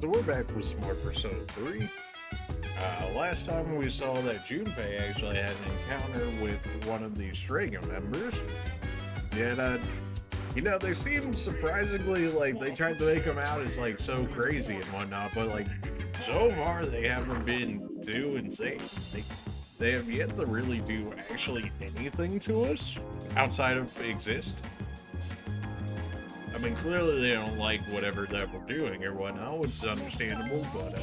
So we're back with some more Persona 3. Last time we saw that Junpei actually had an encounter with one of the Strega members. Yet, they seem surprisingly like they tried to make him out as like so crazy and whatnot, but like so far they haven't been too insane. They have yet to really do actually anything to us outside of exist. I mean, clearly they don't like whatever that we're doing or whatnot, which is understandable, but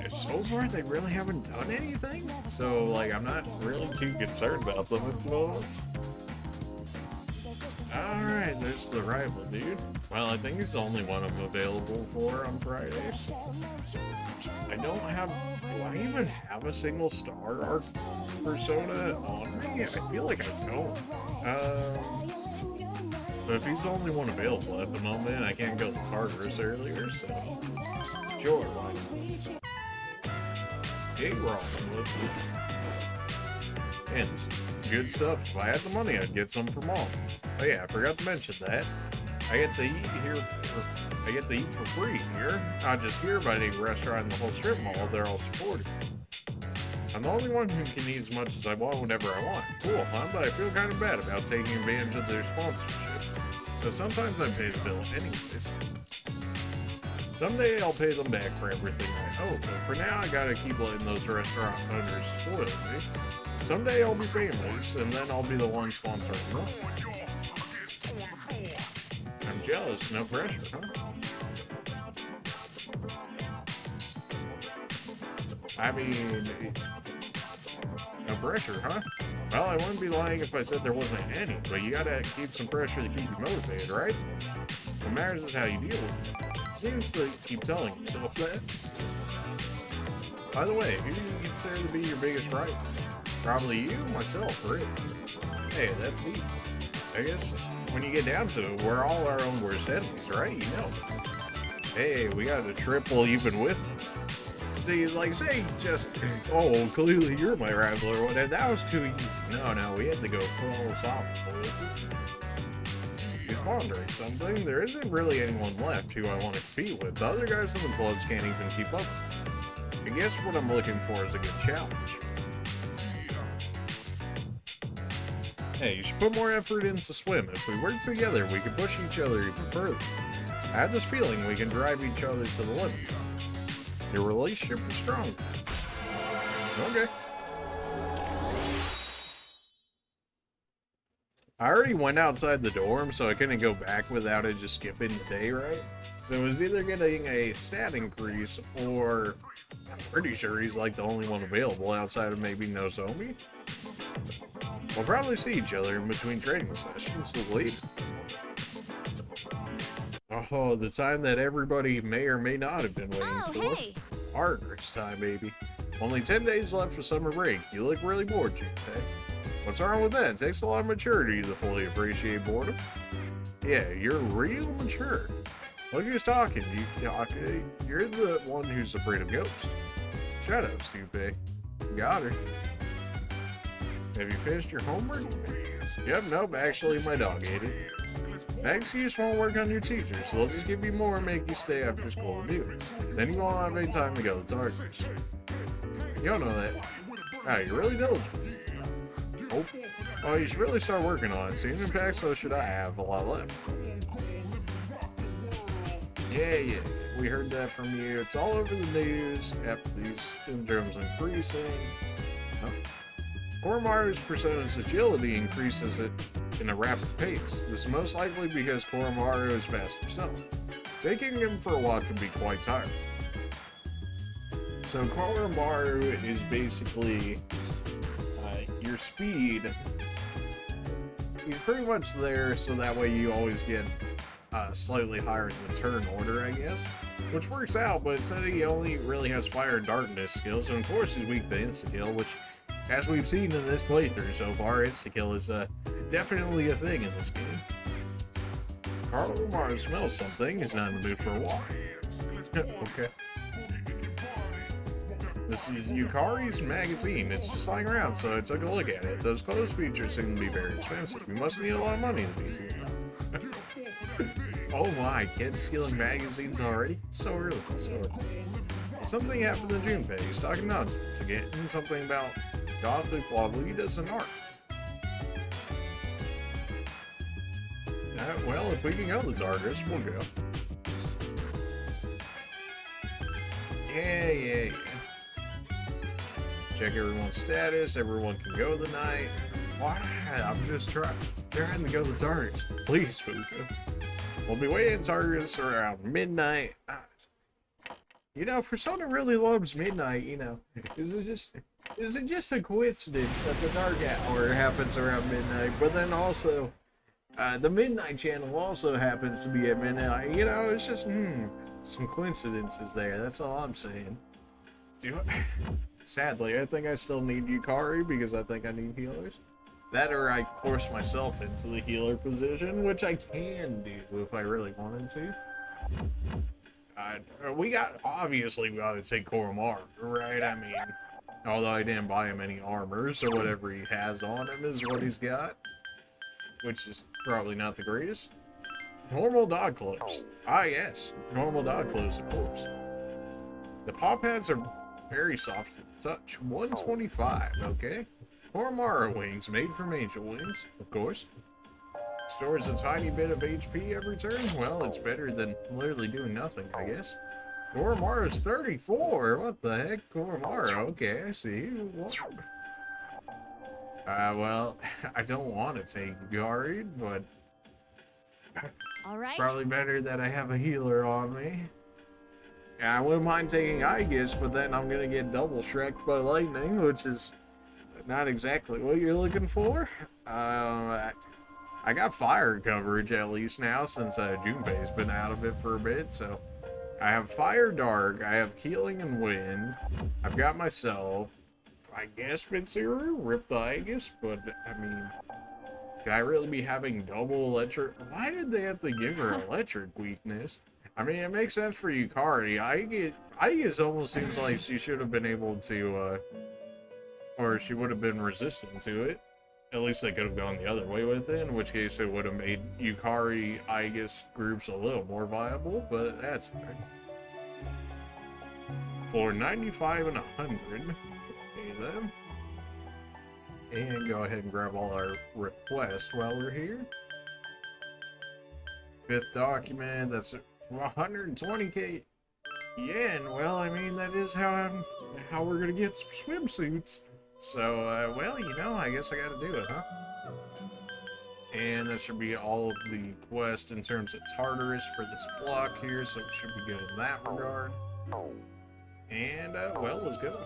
so far they really haven't done anything. So, like, I'm not really too concerned about them at the moment. Alright, there's the rival dude. Well, I think he's the only one I'm available for on Fridays. I don't have... Do I even have a single star arc persona on me? I feel like I don't. But if he's the only one available at the moment, I can't go to Tartarus earlier, so... Sure, why not? Hey, wrong. And good stuff. If I had the money, I'd get some for Mom. Oh yeah, I forgot to mention that. I get to eat for free here. Not just here, but any restaurant in the whole strip mall. They're all supported. I'm the only one who can eat as much as I want whenever I want. Cool, huh? But I feel kind of bad about taking advantage of their sponsorship. So sometimes I pay the bill anyways. Someday I'll pay them back for everything I owe, but for now I gotta keep letting those restaurant owners spoil me. Someday I'll be famous, and then I'll be the one sponsoring them. I'm jealous, no pressure, huh? I mean, no pressure, huh? Well, I wouldn't be lying if I said there wasn't any, but you gotta keep some pressure to keep you motivated, right? What matters is how you deal with it. Seems to keep telling yourself that. By the way, who do you consider to be your biggest rival? Probably you, myself, really. Hey, that's deep. I guess when you get down to it, we're all our own worst enemies, right? You know. Hey, we got a triple even with them. See, like, say just, oh, clearly you're my rival or whatever. That was too easy. No, we had to go philosophical. He's pondering something. There isn't really anyone left who I want to compete with. The other guys in the clubs can't even keep up. I guess what I'm looking for is a good challenge. Hey, you should put more effort into swim. If we work together, we can push each other even further. I have this feeling we can drive each other to the limit. Your relationship is strong. Okay. I already went outside the dorm, so I couldn't go back without it just skipping the day, right? So it was either getting a stat increase, or I'm pretty sure he's like the only one available outside of maybe Nozomi. We'll probably see each other in between training sessions later. Oh, the time that everybody may or may not have been waiting for. Hey! Artery's time, baby. Only 10 days left for summer break. You look really bored, Junpei. What's wrong with that? It takes a lot of maturity to fully appreciate boredom. Yeah, you're real mature. Look who's talking. You're the one who's afraid of ghosts. Shut up, Junpei. Got her. Have you finished your homework? Yep, nope, actually my dog ate it. That excuse won't work on your teachers. They'll just give you more and make you stay after school to do it. Then you won't have any time to go to Tartarus. You don't know that. Wow, you're really diligent. Oh, you should really start working on it soon. In fact, so should I. Have a lot left. Yeah, we heard that from you. It's all over the news. Yep, these syndromes increasing. Oh. Koromaru's persona's agility increases it in a rapid pace. This is most likely because Koromaru is fast himself. Taking him for a while can be quite tiring. So Koromaru is basically your speed. He's pretty much there so that way you always get slightly higher in the turn order, I guess. Which works out, but it said he only really has fire and darkness skills, and of course he's weak to insta-kill, which, as we've seen in this playthrough so far, insta-kill is definitely a thing in this game. Koromaru smells something. He's not in the mood for a walk. Okay. This is Yukari's magazine. It's just lying around, so I took a look at it. Those clothes features seem to be very expensive. You must need a lot of money to be here. Oh my, kids stealing magazines already? So early, so early. Something happened to Junpei. He's talking nonsense again. Something about Gothic Lolitas and art. Well, if we can go to this artist, we'll go. Yeah. Check everyone's status. Everyone can go tonight. Why? I'm just trying to go to Target. Please, Fuka. We'll be waiting at Target around midnight. You know, for someone who really loves midnight, you know, is it just a coincidence that the dark hour happens around midnight? But then also, the Midnight Channel also happens to be at midnight. You know, it's just some coincidences there. That's all I'm saying. Sadly, I think I still need Yukari because I think I need healers. That or I force myself into the healer position, which I can do if I really wanted to. We gotta take Koromaru, right? I mean, although I didn't buy him any armor, so whatever he has on him is what he's got, which is probably not the greatest. Normal dog clothes. Ah, yes, normal dog clothes, of course. The paw pads are very soft to the touch. 125, okay. Koromaru wings, made from angel wings, of course. Stores a tiny bit of HP every turn? Well, it's better than literally doing nothing, I guess. Koromaru's 34! What the heck? Koromaru, okay, I see. What? Well, I don't want to take Yukari, but... It's probably better that I have a healer on me. Yeah, I wouldn't mind taking Aegis, but then I'm gonna get double Shrek'd by lightning, which is not exactly what you're looking for. I got fire coverage at least now since Junpei's been out of it for a bit, so I have Fire Dark, I have Healing and Wind, I've got myself, I guess Mitsuru, rip the Aegis, but I mean, can I really be having double electric? Why did they have to give her electric weakness? I mean, it makes sense for Yukari. Aegis almost seems like she should have been able to, or she would have been resistant to it. At least they could have gone the other way with it, in which case it would have made Yukari Aegis groups a little more viable, but that's okay. For 95 and 100, okay then. And go ahead and grab all our requests while we're here. Fifth document, that's 120k yen. Well, I mean, that is how we're gonna get some swimsuits. So, well, you know, I guess I gotta do it, huh? And that should be all of the quest in terms of Tartarus for this block here, so it should be good in that regard. And, well, let's go.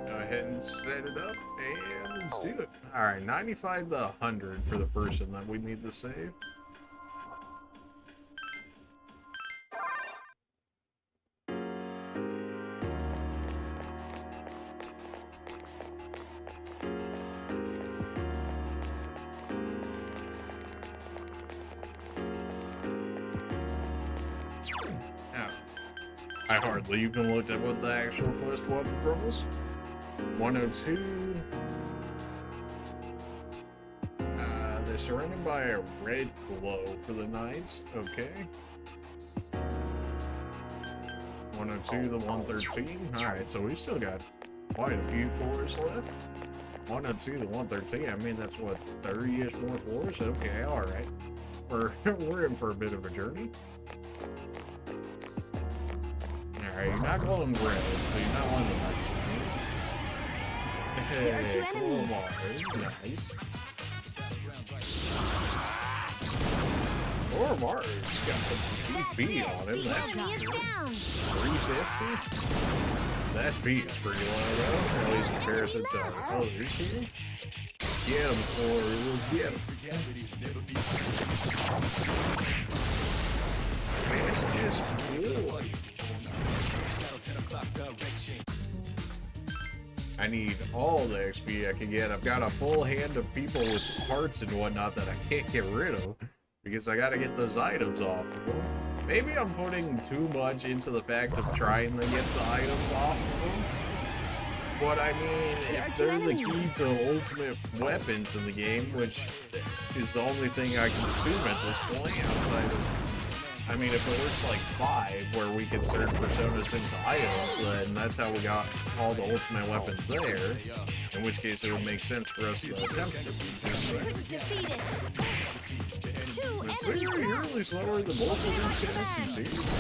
Go ahead and set it up, and let's do it. Alright, 95 to 100 for the person that we need to save. I hardly even looked at what the actual quest weapon was. 102. They're surrounded by a red glow for the knights. Okay. 102 to 113. Alright, so we still got quite a few floors left. 102 to 113. I mean, that's what, 30-ish more floors? Okay, alright. We're in for a bit of a journey. Alright, you're not glowing red, so you're not one of the knights with me. There are two enemies. Nice. Koromaru's got some HP on him. That's enemy is down. 350. The SP is pretty low though, at least in comparison to others here. Get him, Corey, let's get him. This is cool. I need all the XP I can get. I've got a full hand of people with hearts and whatnot that I can't get rid of because I gotta get those items off of them. Maybe I'm putting too much into the fact of trying to get the items off of them. But I mean, if they're the key to ultimate weapons in the game, which is the only thing I can assume at this point outside of, I mean, if it works like 5, where we can turn personas into items, then that's how we got all the ultimate weapons there, in which case it would make sense for us to attempt to beat this way. But seriously, you're really slower than both of these guys, you serious?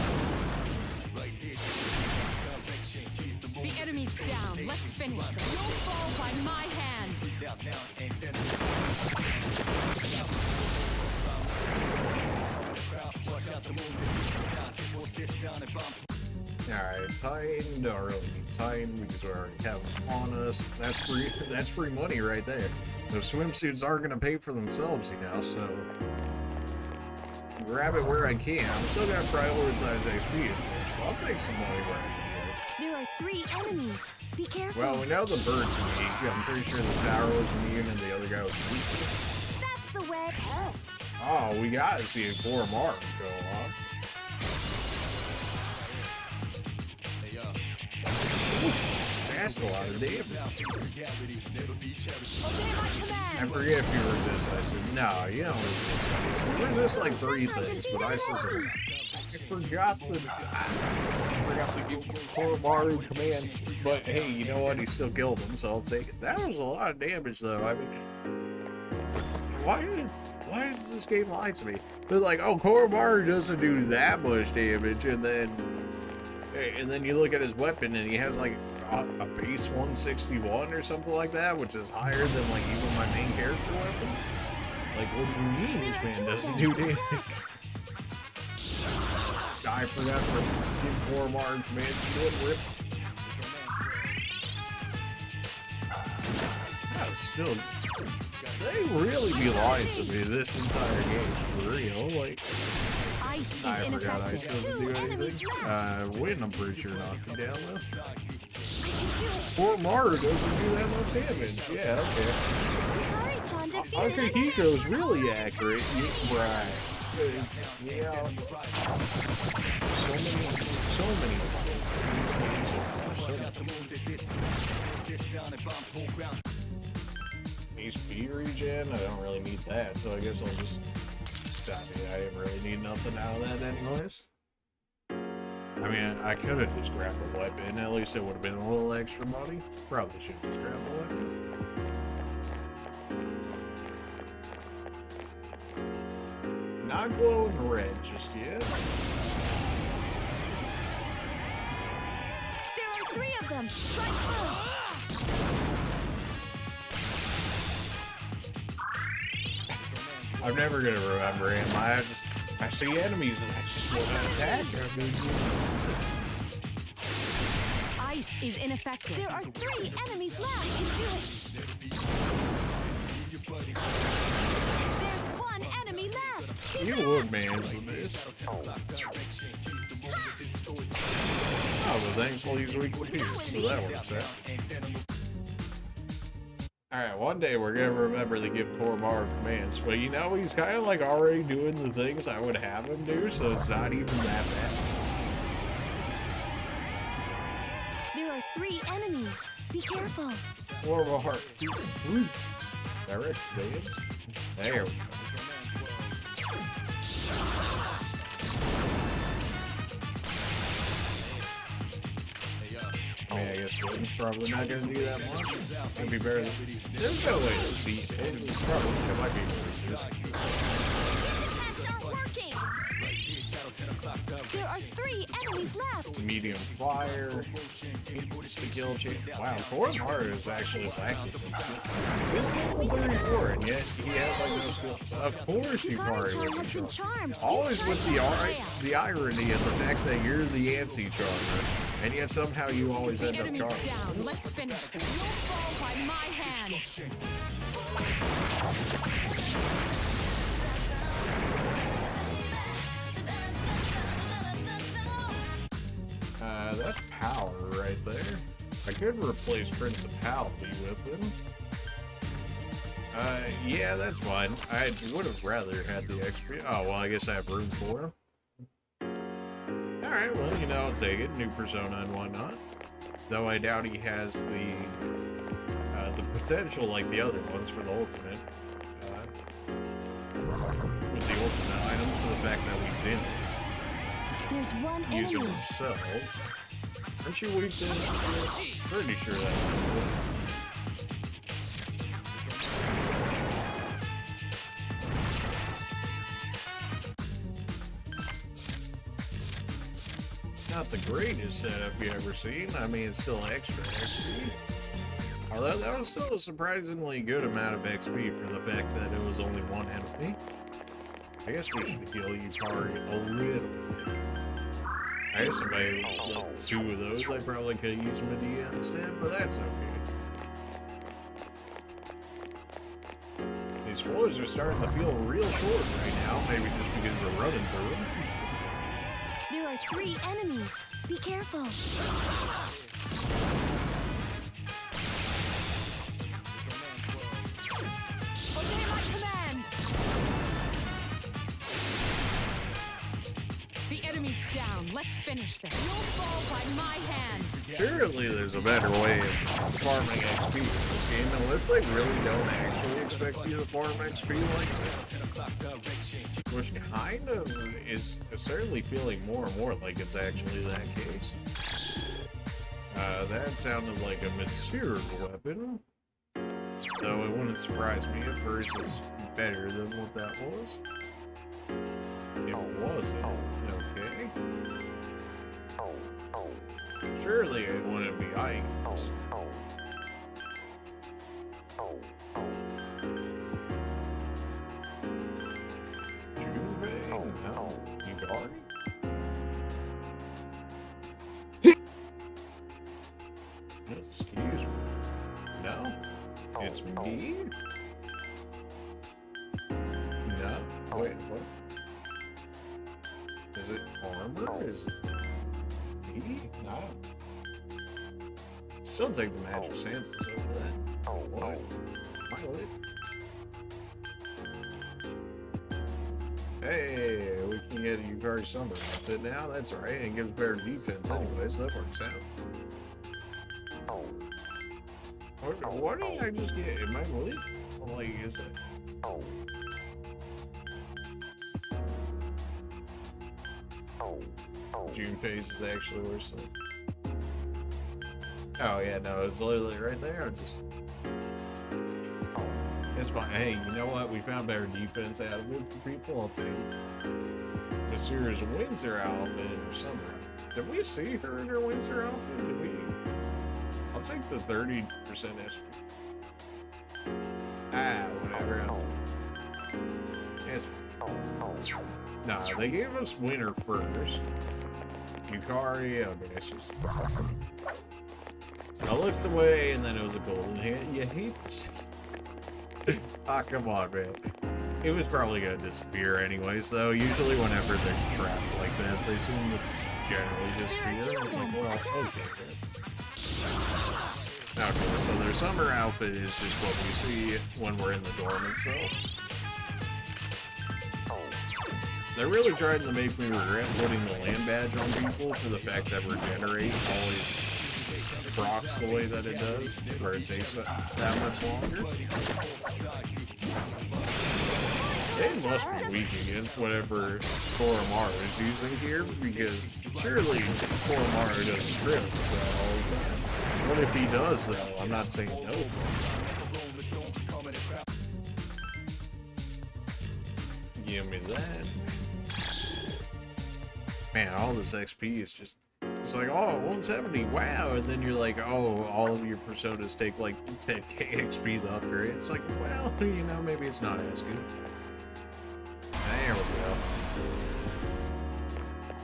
The enemy's down. Let's finish this. You'll fall by my hand. Alright, Titan, don't really need Titan because we already have them on us. That's free money right there. Those swimsuits are gonna pay for themselves, you know, so grab it where I can. I'm still gonna prioritize XP, but I'll take some money where I can. There are 3 enemies. Be careful. Well, we know the bird's weak. I'm pretty sure the tower was immune and the other guy was weak. That's the way. Oh, we gotta see a core mark go on. That's a lot of damage. I forget if you resist. I said, no, you don't resist. You resist like 3 things, but I said, I forgot to give Koromaru commands. But hey, you know what? He still killed him, so I'll take it. That was a lot of damage, though. I mean, why does this game lie to me? They're like, oh, Koromaru doesn't do that much damage, and then you look at his weapon, and he has like a base 161 or something like that, which is higher than like even my main character weapon. Like, what do you mean this man doesn't do damage? I forgot to give Koromaru commands to it, rip. That was still... They really be lying to me this entire game, for real. Like, Ice is I forgot ineffective. Ice doesn't 2 do enemies anything. left. Win, I'm pretty sure knocked him down though. I can do it. Koromaru doesn't do that much damage. Yeah, okay. Hurry-chan defeated Okay, enemy. Hiko's really accurate. Right. Yeah. So many. HP regen, I don't really need that, so I guess I'll just stop it. I didn't really need nothing out of that anyways. I mean, I could have just grabbed the weapon, at least it would have been a little extra money. Probably should have just grabbed the weapon. Not glowing red just yet. There are 3 of them. Strike first. I'm never gonna remember him. I see enemies and I just want to attack. Ice is ineffective. There are 3 enemies left. I can do it. There's 1 enemy left. Keep You it would up. manage with this. Oh, well, thankfully he's weak with pierce, so that works out. Alright, one day we're gonna remember to give Koromaru commands, but you know, he's kind of like already doing the things I would have him do, so it's not even that bad. There are 3 enemies. Be careful. Koromaru. Direct commands. There we go. I mean, I guess Wooden's probably not going to do that much. It'd be better than... There's no way to beat it. It's probably... It might be worse. Attacks aren't working. There are 3 enemies left. Medium fire. Insta-kill chain. Wow, Koromaru is actually effective. He's level 34, and yet he has like no skills. Of course he probably Hurry-chan would has be been charmed. charmed. Always His with strike the irony of the fact that you're the anti-charmer, and yet somehow you always The end up enemy's charmed. down. Let's finish this. You'll fall by my hand. That's power right there. I could replace Principality with him. Yeah, that's fine. I would have rather had the XP. Oh, well, I guess I have room for him. Alright, well, you know, I'll take it. New persona and whatnot. Though I doubt he has the potential like the other ones for the ultimate. With the ultimate items, for the fact that we didn't There's one use them enemy. ourselves. Aren't you weak to this? Pretty sure that was not the greatest setup you ever seen. I mean, it's still extra XP. Although that was still a surprisingly good amount of XP for the fact that it was only one enemy. I guess we should heal Yukari a little bit. I guess if I had 2 of those, I probably could have used Medea instead, but that's okay. These floors are starting to feel real short right now, maybe just because we're running through them. There are 3 enemies. Be careful. Obey my command. The enemy's down. Let's finish this. You'll fall by my hand. Surely there's a better way of farming XP in this game, unless they really don't actually expect you to farm XP like that. Which kind of is certainly feeling more and more like it's actually that case. That sounded like a mid-series weapon. Though it wouldn't surprise me if hers is better than what that was. If it wasn't, okay. Surely it wouldn't be items. Junpei? No. Yukari? Excuse me. No? It's me? No? Wait, what? Is it armor? Is it me? No. Still take the magic samples over that. What? My lid. Hey, we can get a Yukari Summer outfit now. That's alright, and it gives better defense anyway, so that works out. What did I just get? Am I lit? Like, is it? Junpei's is actually worse than. Oh yeah, no, it's literally right there. It's fine. Hey, you know what? We found better defense out of it for people. I'll take it. The Sears Windsor outfit or summer outfit. Did we see her in her Windsor outfit? Did we? I'll take the 30% SP. Ah, whatever. Yes. Nah, they gave us winter first. Yukari, okay, it's just. I looked away and then it was a golden hand. You hate this. Ah, come on, man. It was probably gonna disappear anyways, though. Usually whenever they're trapped like that, they seem to just generally disappear. It's like, well, okay, man. Okay, so their summer outfit is just what we see when we're in the dorm itself. They're really trying to make me regret putting the land badge on people for the fact that regenerate always procs the way that it does, where it takes that much longer. It must be weak against whatever Koromaru is using here, because surely Koromaru doesn't trip all the time. What if he does, though? I'm not saying no. Give me that. Man, all this XP is just... It's like, oh, 170, wow, and then you're like, oh, all of your personas take like 10k XP to upgrade. It's like, well, you know, maybe it's not as good. There we go.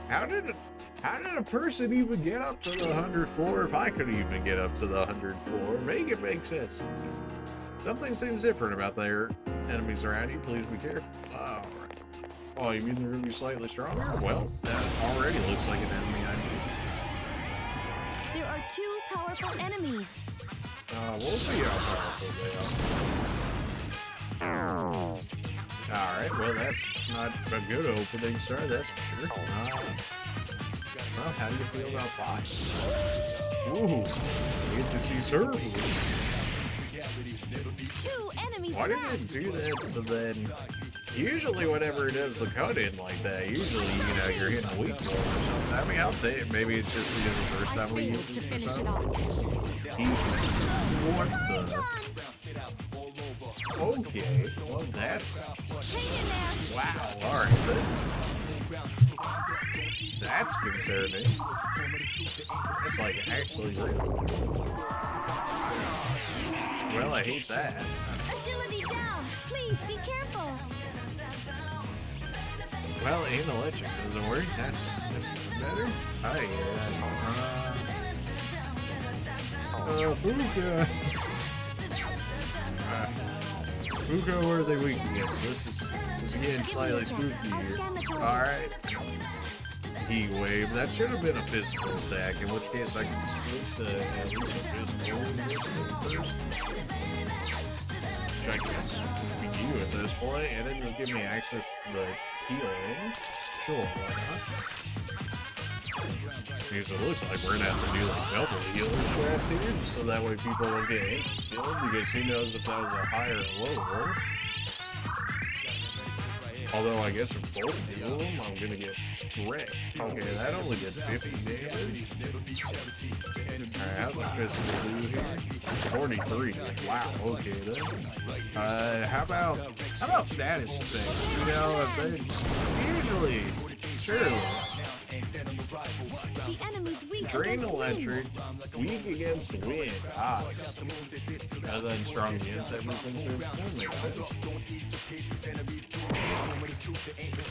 How did a person even get up to the 100th floor if I could even get up to the 100th floor? Make it make sense. Something seems different about their enemies around you. Please be careful. Alright. Oh, you mean they're going to be slightly stronger? Well, that already looks like an enemy I need. There are 2 powerful enemies. We'll see how powerful they are. Alright, well that's not a good opening start, that's for sure. Well, how do you feel about 5? Ooh, we get to see servers. 2 enemies Why didn't left. it do that? So then, usually whenever it does the cut in like that, usually, you know, you're hitting a weak point or something. I mean, I'll say it. Maybe it's just because the first I time we failed used to it or finish it something. off. What Sorry, the? John. Okay, well, that's... Hang in there. Wow, alright then. That's concerning. That's like actually real. Well, I hate that. Agility down. Please be careful. Well, aim electric doesn't work. That's better. Hi, Fuka. Fuka, where are they weak against? This is getting slightly spooky here. Alright. Heat wave. That should have been a physical attack, in which case I can switch to at least a physical first. Which I guess would be you at this point, and then it'll give me access to the healing. Sure, why not? Because it looks like we're gonna have to do like double healer strats here, just so that way people don't get instant killed, because who knows if that was a higher or lower. Although I guess if both heal them, I'm gonna get wrecked. Okay, that only did 50 damage. Alright, how's the physical do here? 43. Wow, okay then. How about status effects? You know, usually, surely. The enemy's weak Drain against electric, wind. weak against wind, and then strong against everything. That makes sense.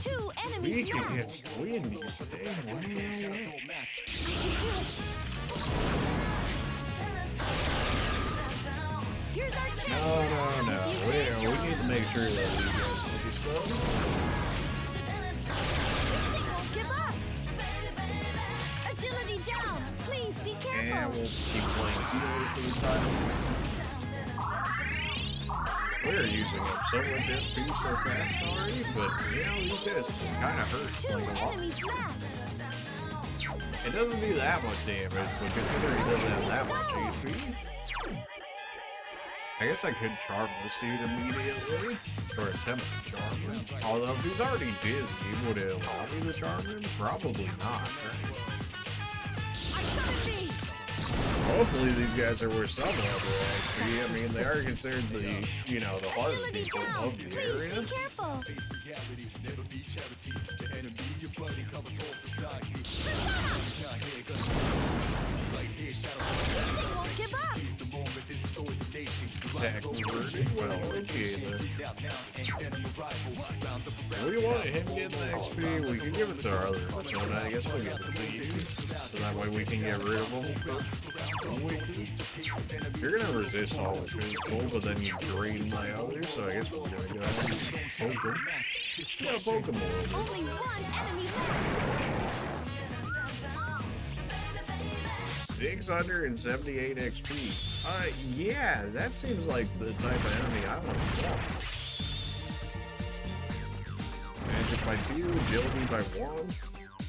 2 enemies Weak left. against wind, you say? I can do it. Here's our test. No. We need to make sure that we get some stuff. Don't give up. Agility down. Please be careful. And we'll keep playing healer for the time. We're using up so much SP so fast already, but you know, these guys kind of hurt 2 like a lot. enemies left. It doesn't do that much damage, but considering he doesn't have that much HP, I guess I could charm this dude immediately, or attempt to charm him. Although if he's already busy, would it allow me to charm him? Probably not, right? I summon thee. Hopefully these guys are worth some level of XP. I mean, they are considered the, you know, the hardest Agility people down. of the Please area. be careful. They won't give up. Attack converted. Well, okay then. We want him getting the XP. We can give it to our other persona. I guess we'll give it to you. So that way we can get rid of him. You're gonna resist all which is cool, but then you drain my other, so I guess we're gonna go ahead and just poke him. Yeah, poke him a little bit. Only 1 enemy left. 678 XP. Yeah, that seems like the type of enemy I want to kill. Magic by 2, agility by 1.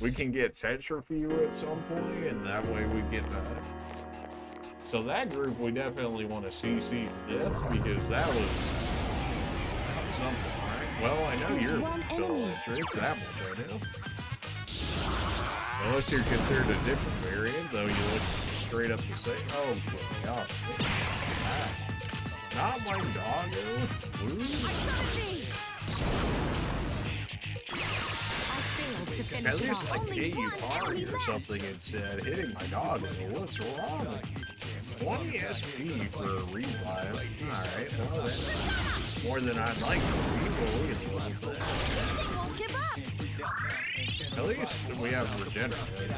We can get Tetrafew at some point, and that way we get so that group we definitely want to CC to death, because that was something, right? Well, I know There's you're one still enemy. electric, that much I know. Unless you're considered a different variant, though you look straight up the same. Oh, God. Not my doggo. Ooh. I summon thee. I failed to At finish it least off. like Only hit you 1 hard enemy or left. something instead. Hitting my doggo. What's wrong? 20 SP for a revive. Alright, well that's more than I'd like to be, but we can live with that. They won't give up. At least we have regenerate.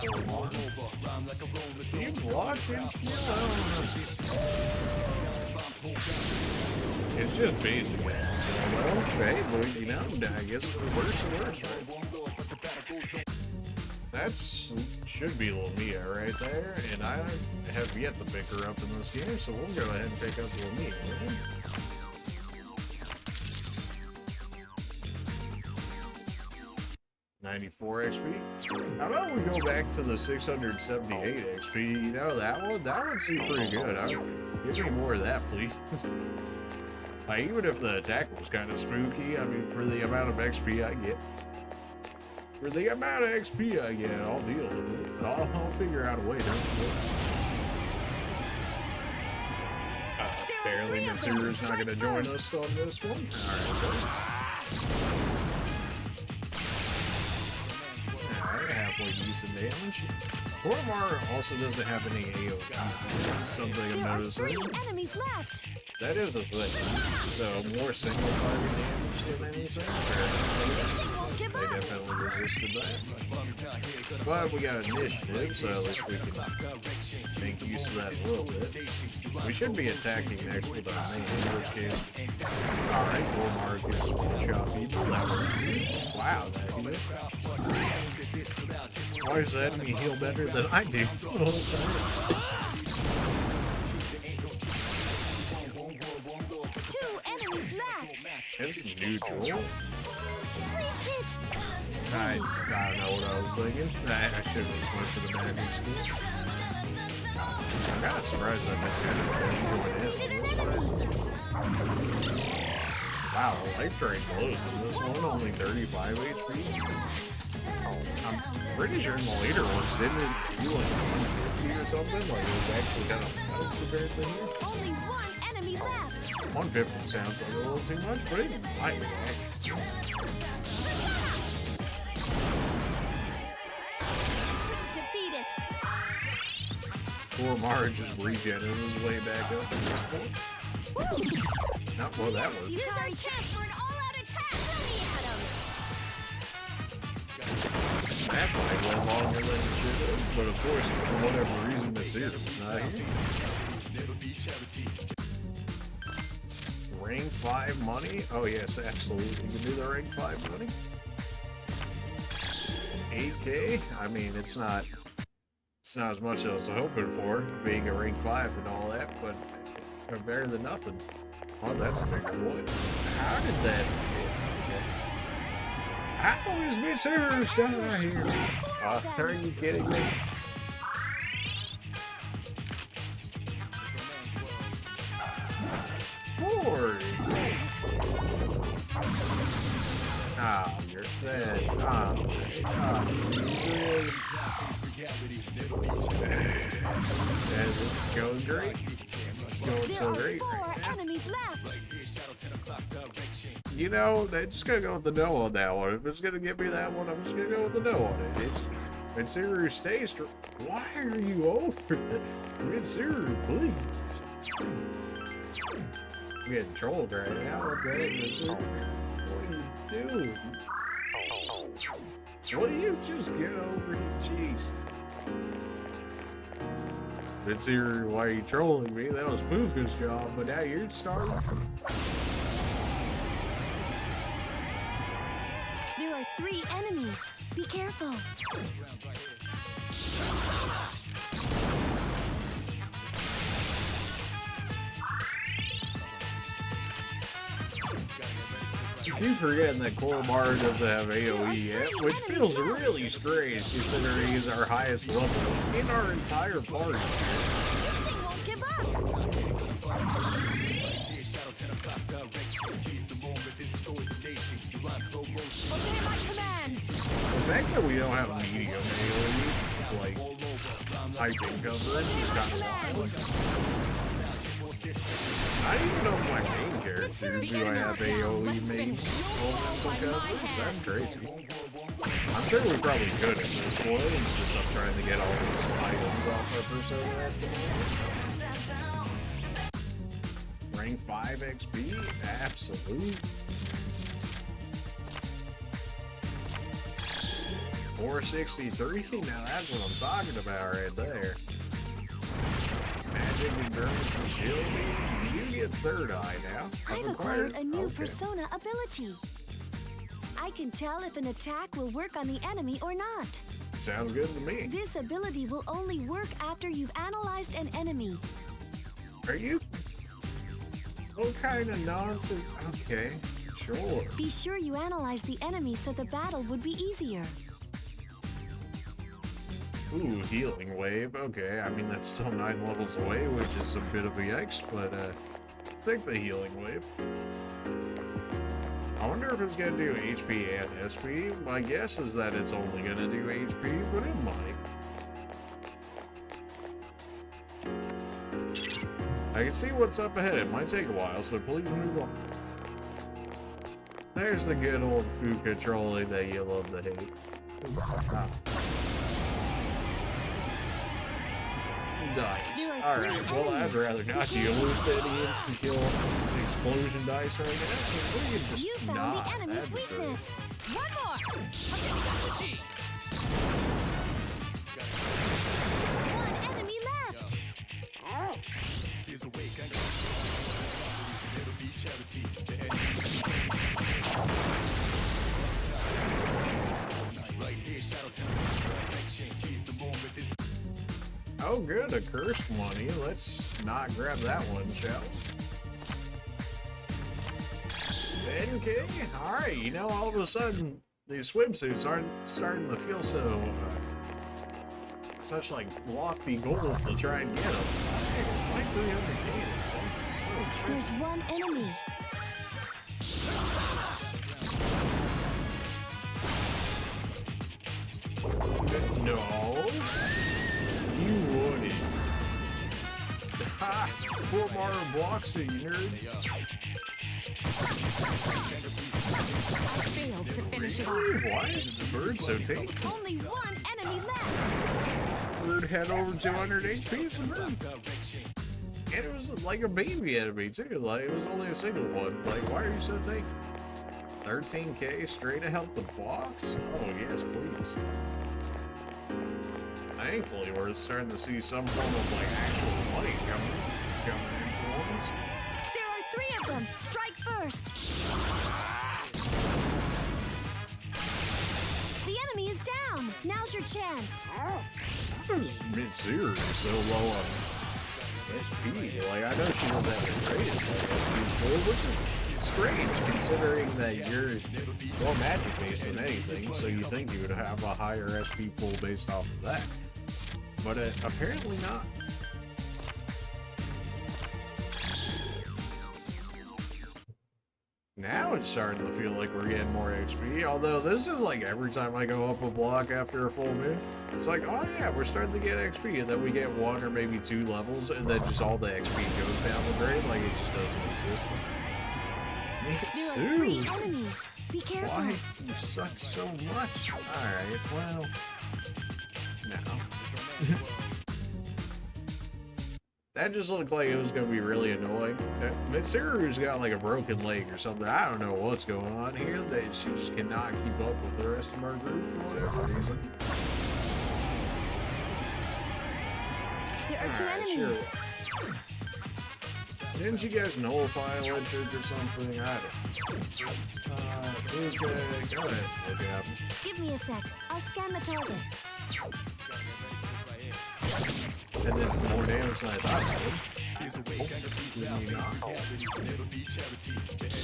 Can you block this? It's just basic. Well, okay, but you know, I guess we're worse and worse, right? That's should be Lumia right there, and I have yet to pick her up in this game, so we'll go ahead and pick up Lumia. Right? 94 XP. How about we go back to the 678 XP? You know, that one seemed pretty good. Give me more of that, please. Even if the attack was kind of spooky, I mean, for the amount of XP I get. For the amount of XP I get, I'll deal with it. I'll figure out a way, don't you? Apparently, Mitsuru's not going to join us on this one. Alright, halfway decent damage. Koromar also doesn't have any AoE. Something I'm noticing. Enemies left. That is a thing. So more single target damage than anything. They definitely resisted that. But we got initiative, so at least we can make use of that a little bit. We should be attacking next with our main, in which case. Alright, Koromar gets one-shot people. That works. Wow, that hit. Why does the enemy heal better than I do? It's neutral. Please hit. I don't know what I was thinking. I should have just went for the magic skill. I'm kind of surprised I missed anything. Wow, the life drain's low. So this one only 35 HP. I'm pretty sure in the later ones, didn't it do like 150 or something? Like it was actually kind of low compared to here. Only one enemy left. 150 sounds like a little too much, but it might be actually. Defeat it. Poor Marge just regenerated his way back up at this point. Not well, that worked. Here's our chance for an all-out attack. That might went longer than it should have, but of course, for whatever reason, it's here. Not here. Rank 5 money? Oh yes, absolutely. You can do the rank 5 money. 8K? I mean, it's not as much as I was hoping for, being a rank 5 and all that, but better than nothing. Oh, that's a bigger one. How did that How is Mitsuru's down here? Are you kidding me? Ah, you're sad. It's going great. It's going so great. There are 4 enemies left. You know, they're just gonna go with the no on that one. If it's gonna give me that one, I'm just gonna go with the no on it. Mitsuru, stay strong. Why are you over there? Mitsuru, please. I'm getting trolled right now. Okay, Mitsuru. What are you doing? What do you just get over here? Jeez. Mitsuru, why are you trolling me? That was Fuka's job, but now you're starting. There are 3 enemies. Be careful. You keep forgetting that Koromar doesn't have AoE yet, which feels really strange considering he's our highest level in our entire party. They won't give up. Obey my command. The fact that we don't have medium AoE, like, typing coverage is kind of wild. I don't even know if my main characters do I have AoE main coverage. That's crazy. I'm sure we probably could at this point. It's just I'm trying to get all these items off our persona at the moment. Rank 5 XP? Absolute. 463? Now that's what I'm talking about right there. Magic, endurance, agility. You get third eye now. I've acquired a new persona ability. I can tell if an attack will work on the enemy or not. Sounds good to me. This ability will only work after you've analyzed an enemy. Are you? What kind of nonsense? Okay, Sure. Be sure you analyze the enemy so the battle would be easier. Ooh, healing wave. Okay, I mean that's still 9 levels away, which is a bit of a yikes, but take the healing wave. I wonder if it's gonna do HP and SP. My guess is that it's only gonna do HP, but it might. I can see what's up ahead. It might take a while, so please move on. There's the good old food controlling that you love to hate. Ah. Nice. Alright, well, I'd rather not deal with any instant kill explosion dice right now. So we can just You found not. the enemy's That'd be great. weakness. One more. One enemy left. Oh, good, a cursed money. Let's not grab that one, shall we? 10K? Alright, you know, all of a sudden, these swimsuits aren't starting to feel so, such like lofty goals to try and get them. Like 300K. That's so There's one enemy. No. You wouldn't. Ha! Poor Mario blocks it, you nerd. I failed to finish it off. Why is the bird so tanky? Only one enemy left. Bird had over 200 HP for bird. And it was like a baby enemy too. Like, it was only a single one. Like, why are you so tanky? 13K straight to help the box? Oh, yes, please. Thankfully, we're starting to see some form of, like, actual money coming in for once. There are 3 of them. Strike first. The enemy is down. Now's your chance. Mid-series so low on SP. Like, I know she was at the greatest like SP before, which is strange considering that you're more magic based than anything, so you think you would have a higher SP pool based off of that. But apparently not. Now it's starting to feel like we're getting more XP, although this is like every time I go up a block after a full moon, it's like, oh yeah, we're starting to get XP, and then we get 1 or maybe 2 levels, and then just all the XP goes down the drain, like it just doesn't exist. There are 3 enemies. Be careful. Why you suck so much? Alright, well, no. That just looked like it was going to be really annoying. Mitsuru's got like a broken leg or something. I don't know what's going on here. She just cannot keep up with the rest of our group for whatever reason. There are 2 enemies. Sure. Didn't you guys nullify a ledge or something? I don't know. Okay, go ahead. Look at him. Give me a sec. I'll scan the target. And then more damage than I thought I would.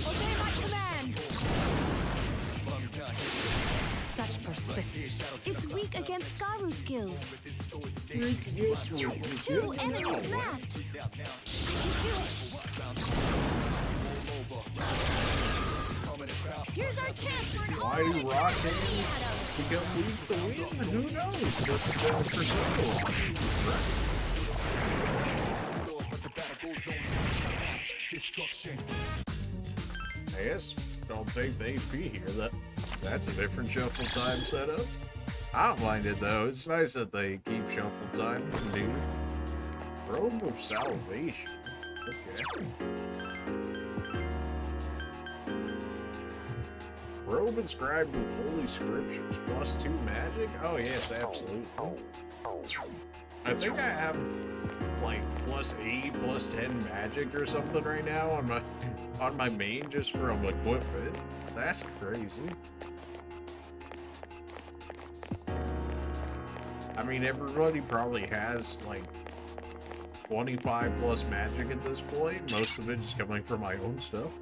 Obey my command. Such persistence. It's weak against Garu skills. 2 2 enemies left. I can do it. Here's our chance for an Why do rock hands become weak to win? Who knows? Just for so long. I guess don't take the HP here. That's a different shuffle time setup. I don't mind it though. It's nice that they keep shuffle time, dude. Robe of Salvation. Okay. Robe inscribed with holy scriptures. +2 magic? Oh yes, absolutely. I think I have like +8, +10 magic or something right now on my main just from equipment. That's crazy. I mean, everybody probably has like 25 plus magic at this point. Most of it is coming from my own stuff.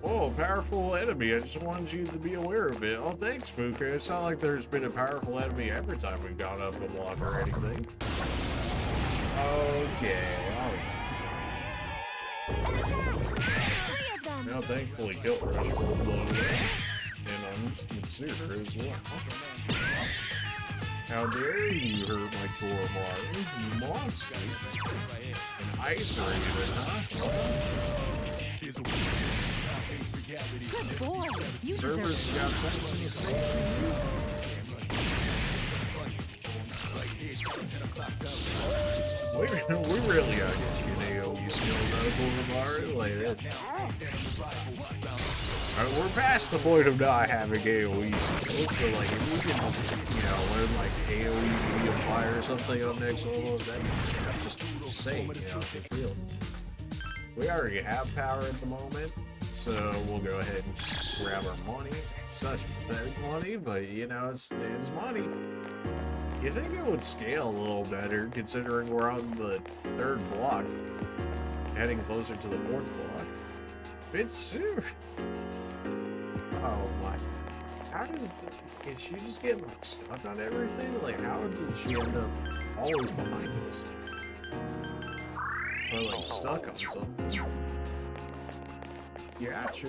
Oh, powerful enemy. I just wanted you to be aware of it. Oh, thanks, Fuka. It's not like there's been a powerful enemy every time we've gone up a block or anything. Okay, now thankfully Kilt Rush will blow up. And I'm consider as well. How dare you hurt my poor Mario, you monster. An ice raven, huh? Good boy. You Servers deserve got something to say to you. We really gotta get you an AoE skill though, poor Mario. Like that. Alright, we're past the point of not having AoE skills, so like if we can just, learn like AoE medium fire or something on next level, that's just insane, if you feel. We already have power at the moment, so we'll go ahead and just grab our money. It's such pathetic money, but it's money. You think it would scale a little better considering we're on the 3rd block, heading closer to the 4th block. Bit soon. Oh my. How is she just getting like stuck on everything? Like how did she end up always behind us? Or like stuck on something? Gotcha.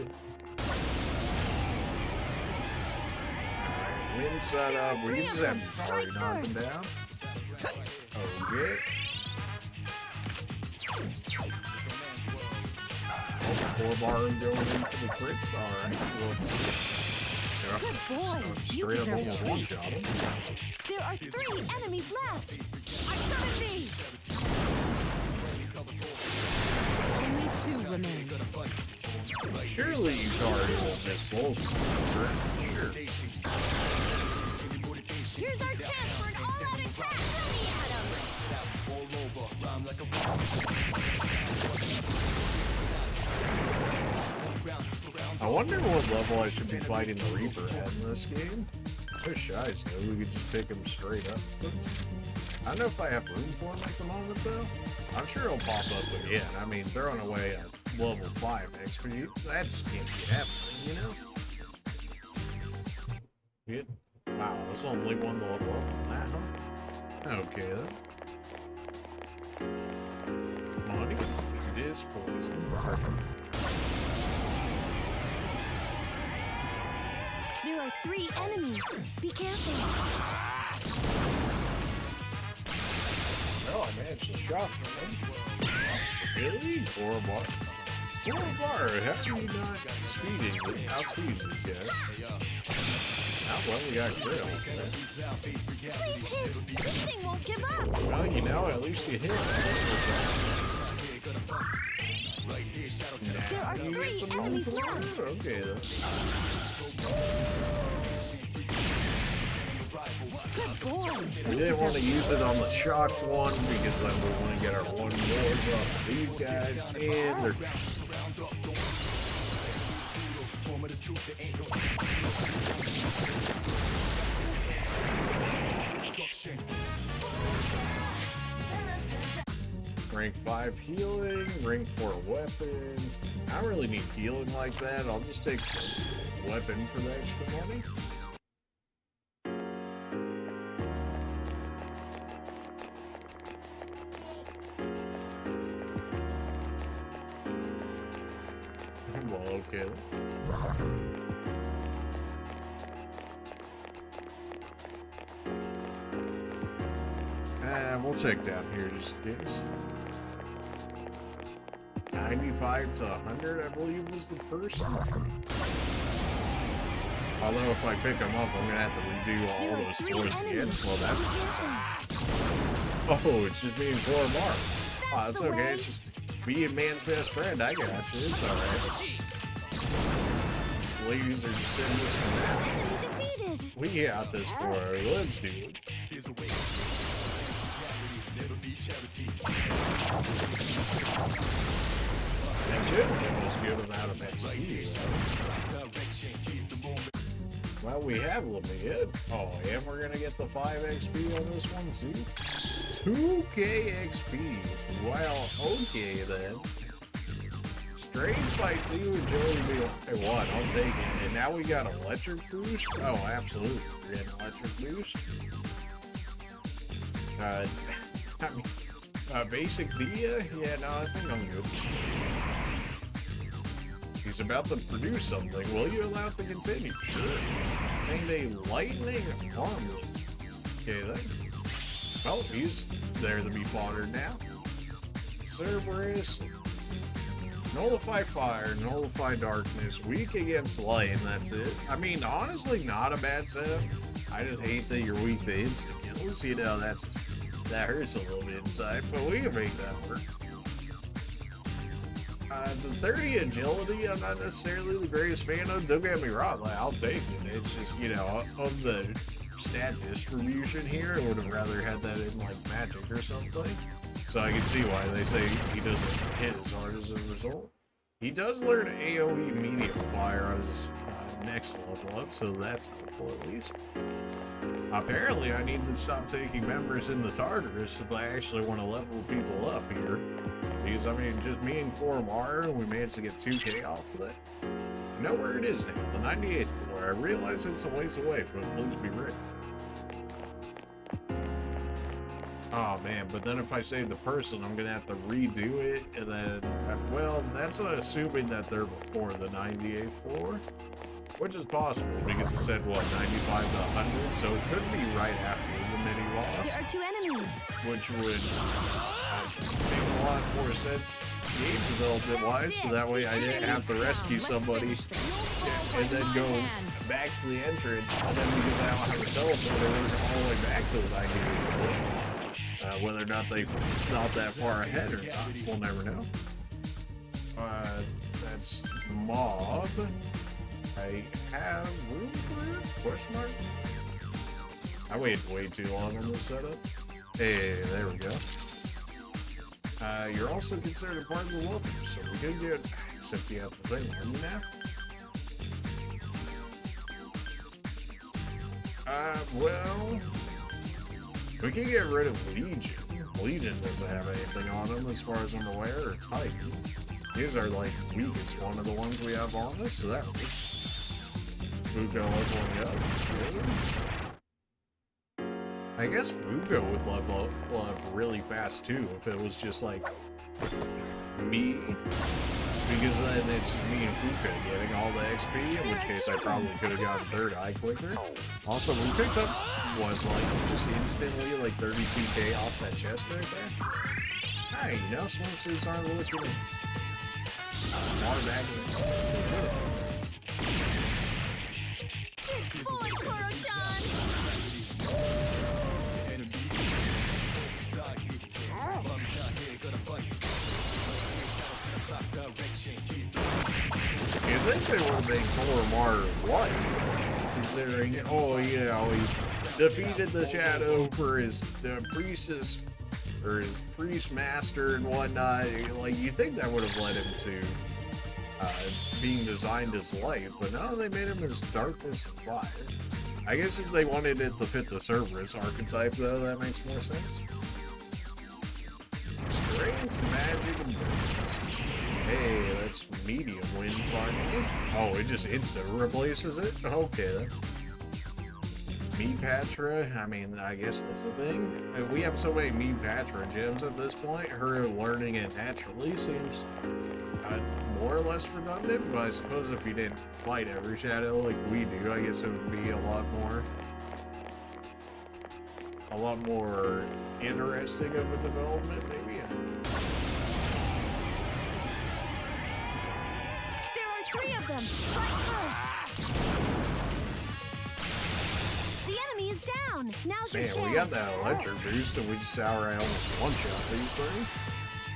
Alright, win set up. We can just have power knock him down. Okay. Poor Mario going in for the crits. Alright. Good boy. You Straight up deserve almost a one treat. shot him. There are 3 enemies left. I summon thee. Only 2 remain. Surely you already won this bowl, sir. Sure. Here's our chance for an all-out attack. Throw me at him. I wonder what level I should be fighting the Reaper at in this game. So shy, so we could just pick him straight up. I don't know if I have room for him at the moment, though. I'm sure he'll pop up again. I mean, throwing away a level 5 XP, that just can't be happening, Wow, there's only one level up from that, huh? Okay, then. Money. It is poison. There are 3 enemies. Be careful. Oh, I managed to shot from him. Really? Or a bar. How do you not outspeed these guys? Oh, well, we got crit on that. Please hit. This thing won't give up. Well, at least you hit. There are 3 enemies left. Okay, then. Good boy. We didn't want to use it on the shocked one because then we want to get our 1 more off of these guys, and they're... Rank 5 healing, rank 4 weapon. I don't really need healing like that. I'll just take the weapon for the extra money. Well, okay. We'll check down here just in case. 95 to 100, I believe, was the person. Although if I pick them up, I'm gonna have to redo all those floors again. Well, that's... Oh, it's just me and 4 Mark. Oh, that's okay. It's just be a man's best friend. I got you. It's alright. Ladies are just sitting this one out. We got this for her. Let's do it. That should give us a good amount of XP. Well, we have limited. Oh, and we're gonna get the 5 XP on this one too. 2K XP. Well, okay then. Strange by 2, agility by 1. I'll take it. And now we got electric boost? Oh, absolutely. We're getting electric boost. I mean, basic Dia? Yeah, no, I think I'm good. He's about to produce something. Will you allow it to continue? Sure. Obtained a lightning armor. Okay, then. Oh, he's there to be foddered now. Cerberus. Nullify fire, nullify darkness, weak against light, and that's it. I mean, honestly, not a bad setup. I just hate that you're weak to insta-kills. You know, that hurts a little bit inside, but we can make that work. The 30 agility, I'm not necessarily the greatest fan of. Don't get me wrong, like, I'll take it. It's just, you know, of the stat distribution here, I would have rather had that in, like, magic or something. So I can see why they say he doesn't hit as hard as a result. He does learn AoE medium fire on his next level up, so that's helpful at least. Apparently I need to stop taking members in the Tartarus if I actually want to level people up here. Because, I mean, just me and Koromaru, we managed to get 2k off of that. I know where it is now, the 98th floor. I realize it's a ways away, but please be ready. Oh man, but then if I save the person, I'm gonna have to redo it, and then, well, that's assuming that they're before the 98th floor, which is possible, because it said, what, 95 to 100, so it could be right after the mini-boss. There are 2 enemies. Which would make a lot more sense game development-wise, so that way I didn't have to rescue somebody and then go back to the entrance, and then because I don't have a teleport, they went all the way back to the 98th floor. Whether or not they thought that far ahead or not, we'll never know. That's Mob. I have room for it? Question mark? I waited way too long on this setup. Hey, there we go. You're also considered a part of the welcome, so we could get, except you have the thing on you now. Well, we can get rid of Legion. Legion doesn't have anything on them as far as I'm aware, or Titan. These are like weakest one of the ones we have on us, so that works. Fugo leveling up. I guess Fugo would level up really fast too if it was just like me. Because then it's just me and Fuka getting all the XP, in which case I probably could have gotten third eye quicker. Also, we picked up, what, like, just instantly, like, 32k off that chest right there? Hey, you know, swimsuits aren't looking more back Boy, Koro-chan! You think they would have made Koromaru white, considering, oh, you know, he defeated the Shadow for his priestess, or his priest master and whatnot. Like, you think that would have led him to being designed as light, but no, they made him as darkness and fire. I guess if they wanted it to fit the Cerberus archetype, though, that makes more sense. Strength, magic, and burns. Hey, that's medium wind finally. Oh, it just instant replaces it? Okay, then. Meat Patra, I mean, I guess that's the thing. We have so many Meat Patra gems at this point, her learning it naturally seems more or less redundant, but I suppose if you didn't fight every shadow like we do, I guess it would be a lot more interesting of a development, maybe. There are 3 of them! Strike first! The enemy is down! Now's your chance! Man, we got that electric boost and we just outright almost one-shot these things.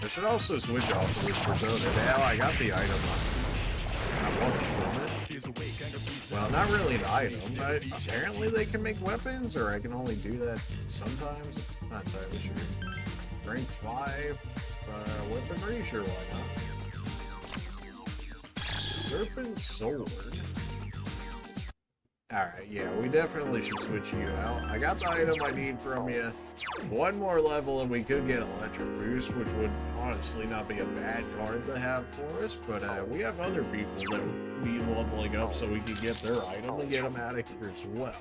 I should also switch off of this persona. Now I got the item I wanted from it. Well, not really an item, but apparently they can make weapons, or I can only do that sometimes. Not entirely sure. Rank 5 weaponry? Sure, why not? Serpent Sword. Alright, yeah, we definitely should switch you out. I got the item I need from you. One more level and we could get Electric Boost, which would honestly not be a bad card to have for us, but we have other people that would be leveling up so we can get their item and get them out of here as well.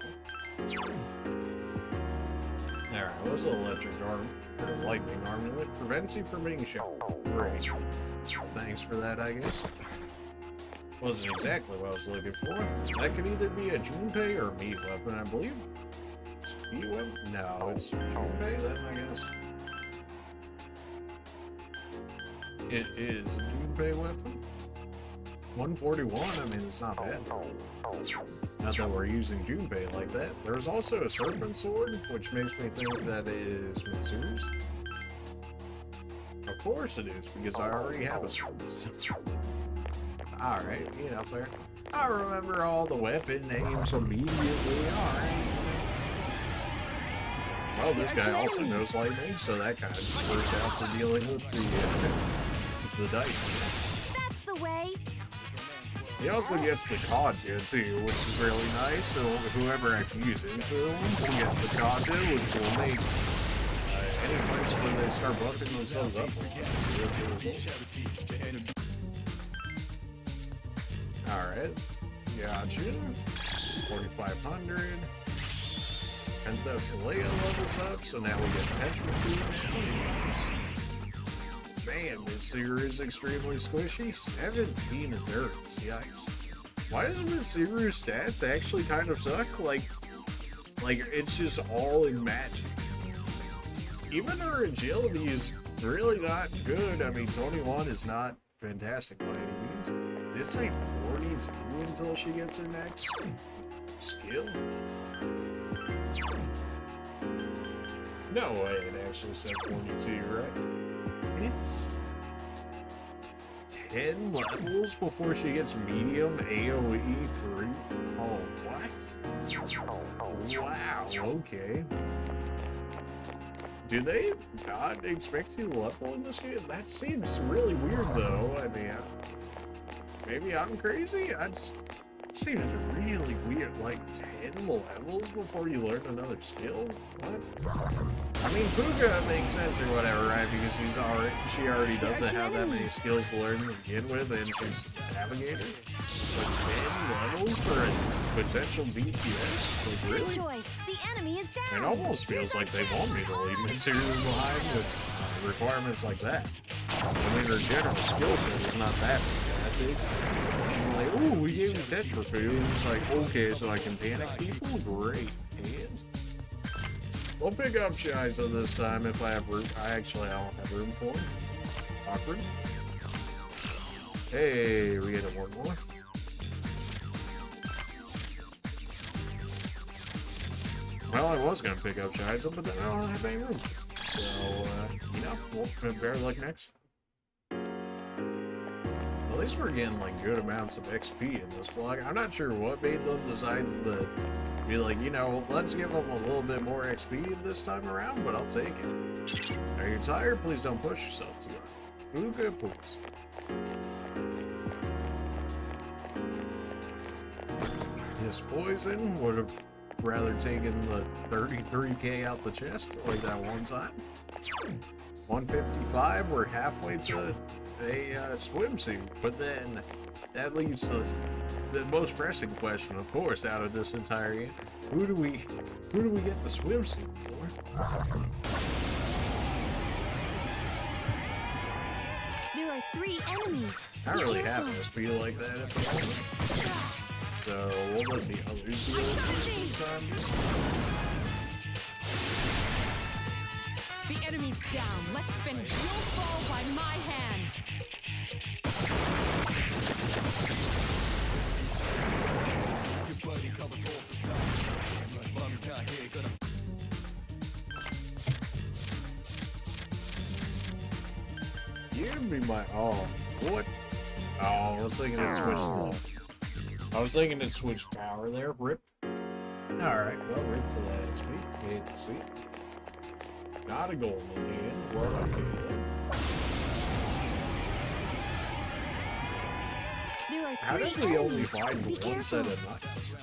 Alright, what's the Electric Arm? Or Lightning Amulet? Prevents you from being shot. Great. Thanks for that, I guess. Wasn't exactly what I was looking for. That could either be a Junpei or a meat weapon, I believe. It's a meat weapon? No, it's Junpei then, I guess. It is a Junpei weapon. 141, I mean, it's not bad. Not that we're using Junpei like that. There's also a Serpent Sword, which makes me think that it is Mitsuru's. Of course it is, because I already have a Serpent Sword. Alright, you know, fair. I remember all the weapon names immediately, alright. Well, this guy also knows lightning, so that kind of just works out for dealing with the dice. That's the way. He also gets the Kaja too, which is really nice, so whoever I can use into him can get the Kaja, which will make any fights where they start buffing themselves up again. Alright, gotcha. 4,500. And Thessalia levels up, so now we get Tetra Food now. Man, Mitsuru is extremely squishy. 17 endurance, yikes. Why does Mitsuru's stats actually kind of suck? Like it's just all in magic. Even her agility is really not good. I mean, 21 is not fantastic by any means. Did it say 42 until she gets her next skill? No way it actually said 42, right? It's 10 levels before she gets medium AoE 3. Oh, what? Wow, okay. Do they not expect you to level in this game? That seems really weird, though. I mean, maybe I'm crazy? It seems really weird. Like 10 levels before you learn another skill? What? I mean, Fuga makes sense or whatever, right? Because she already doesn't have that many skills to learn to begin with, and she's a navigator. But 10 levels for a potential DPS? Like, really? The enemy is down. It almost feels like they want me to leave Mitsuru behind with requirements like that. I mean, her general skill set is not that fantastic. I'm like, ooh, we gave you Tetra Food. And it's like, okay, so I can panic people? Great. And we'll pick up Shiza this time if I have room. I don't have room for him. Awkward. Hey, we get one more. Well, I was going to pick up Shiza, but then I don't have any room. So, you know, we'll bear luck next. At least we're getting, like, good amounts of XP in this block. I'm not sure what made them decide to be like, you know, let's give them a little bit more XP this time around, but I'll take it. Are you tired? Please don't push yourself too hard. Fuga, please. This poison would have rather taken the 33k out the chest like that one time. 155, we're halfway to a swimsuit, but then that leaves the most pressing question, of course, out of this entire game. Who do we get the swimsuit for? There are 3 enemies. I don't really have a speed like that at the moment. So we'll let the others do it for some time. The enemy's down. Let's finish. You'll fall by my hand. You'd be my what? Oh, I was thinking it switched slow. I was thinking it switched power there. Rip. Alright, well, rip to that XP. We hate to see it. Not a golden again. Well, okay then. There are 3 How did we only enemies. find Be one careful. set of nuts?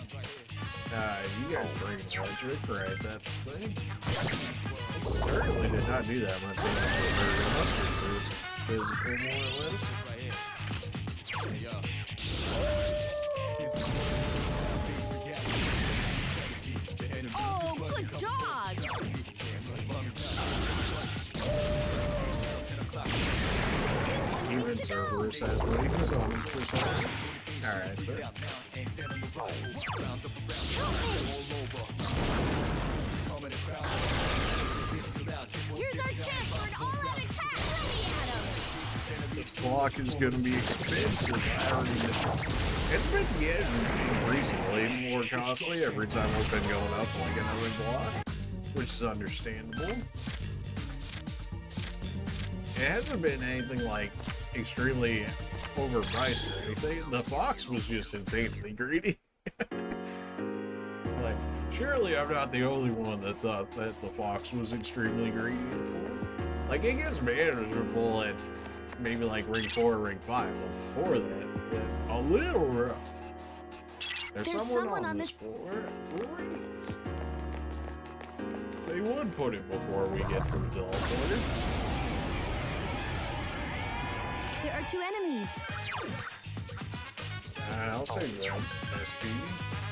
You guys bring electric, right? That's the thing. I certainly did not do that much damage to her. Must be this physical, more or less. Oh, good dog! Even Cerberus has weakness on his percent. Alright, but Here's our chance for an all-out attack! Ready, Adam! this clock is gonna be expensive. I already know. It's been getting recently more costly every time we've been going up like another block, which is understandable. It hasn't been anything like extremely overpriced or anything. The fox was just insanely greedy. Like, surely I'm not the only one that thought that the fox was extremely greedy. Like, it gets manageable at maybe like ring 4 or ring 5. Before that, a little rough. There's someone on this floor. Great. They would put it before we get to the teleporter. There are 2 enemies. I'll save them. SP.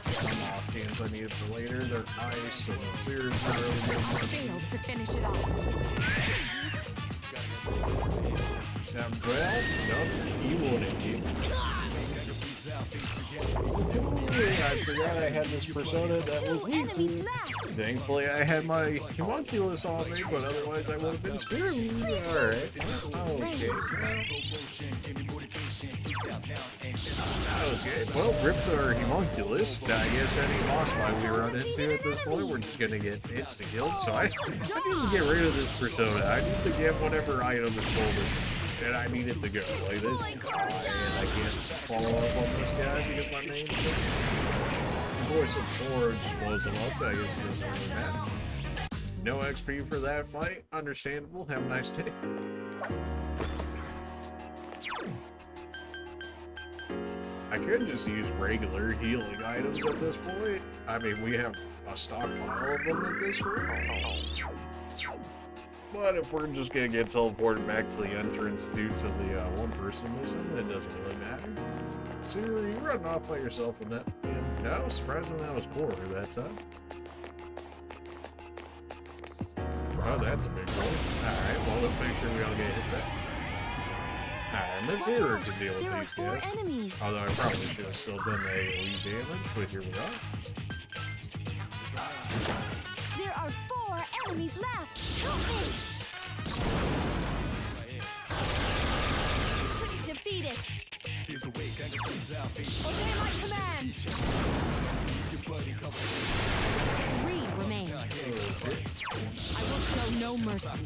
Some octanes I needed for later. They're nice, and the series not really good much. Failed to finish it off. Well, no, he wouldn't get. I forgot I had this persona that was 2 weak enemies to. left. Thankfully, I had my homunculus on me, but otherwise I would have been screwed. Alright. Okay. Okay, well, rips our homunculus. I guess any boss fight we run into at this point, we're just gonna get insta-killed, so I need to get rid of this persona. I need to get whatever item is holding, and I need it to go. Like this, and I can't follow up on this guy because my name's Voice of Forge blows him up. I guess it doesn't really matter. No XP for that fight. Understandable. Have a nice day. I could just use regular healing items at this point. I mean, we have a stockpile of them at this rate. But if we're just gonna get teleported back to the entrance due to the one person missing, it doesn't really matter. So you running off by yourself in that? Yeah, no, surprisingly that was Core that time. Oh, that's a big one. Alright, well, let's make sure we all get hit that. Alright, Miss Hero can deal with There are these 4 guys. enemies. Although I probably should have still done the AoE damage, but here we are. There are 4 enemies left. Help me! Couldn't defeat it. Obey my command. 3 remain. I will show no mercy.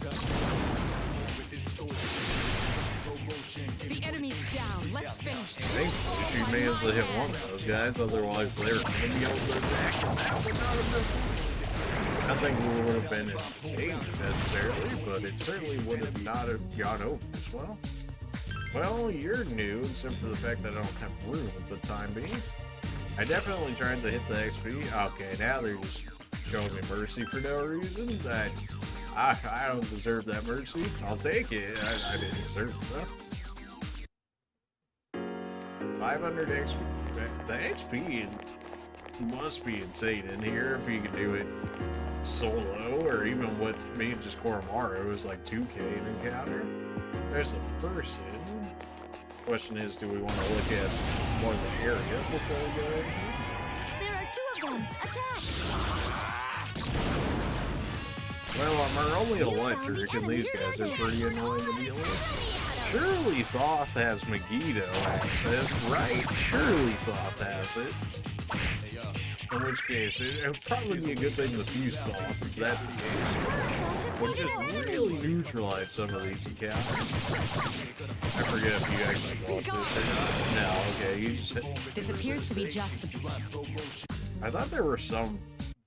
The enemy's down. Let's finish this. Thankfully, she managed to hit one of those guys, otherwise they were going to be able to attack and that would not have been. I think we would have been in danger necessarily, but it certainly would have not have gone over as well. Well, you're new, except for the fact that I don't have room at the time being. I definitely tried to hit the XP. Okay, now they're just showing me mercy for no reason. I don't deserve that mercy. I'll take it. I didn't deserve it though. 500 XP. The XP must be insane in here if you can do it solo, or even with me and just Koromaru is like 2k an encounter. There's the person. Question is, do we want to look at more of the area before we go in here? There are 2 of them. Attack! Well, I'm only electric, and these guys are pretty annoying to deal with. Surely Thoth has Megiddo access, right? Surely Thoth has it. In which case, it would probably be a good thing to fuse Thoth if that's the case. Would just really neutralize some of these encounters. I forget if you actually blocked this or not. No, okay, you just hit. This appears to be just the... I thought there were some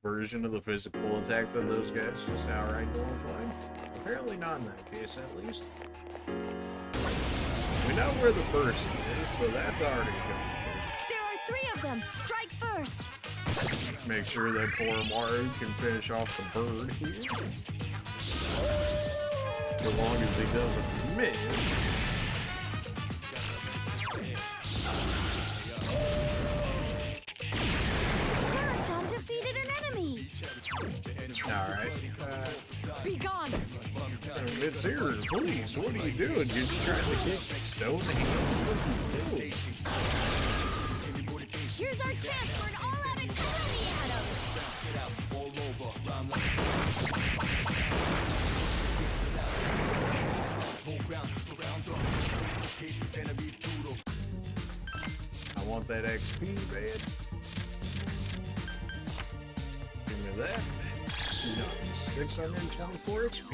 version of the physical attack that those guys just outright nullified. Apparently not in that case, at least. We know where the person is, so that's already good. There are 3 of them. Strike first. Make sure that poor Maru can finish off the bird here. As long as he doesn't miss. Marathon defeated an enemy. Alright. Be gone. It's here, please. What are you doing? You're just trying to kick stone hands. What are you doing? Here's our chance for an all-out attack on the atom. I want that XP, man. Give me that. 624 XP.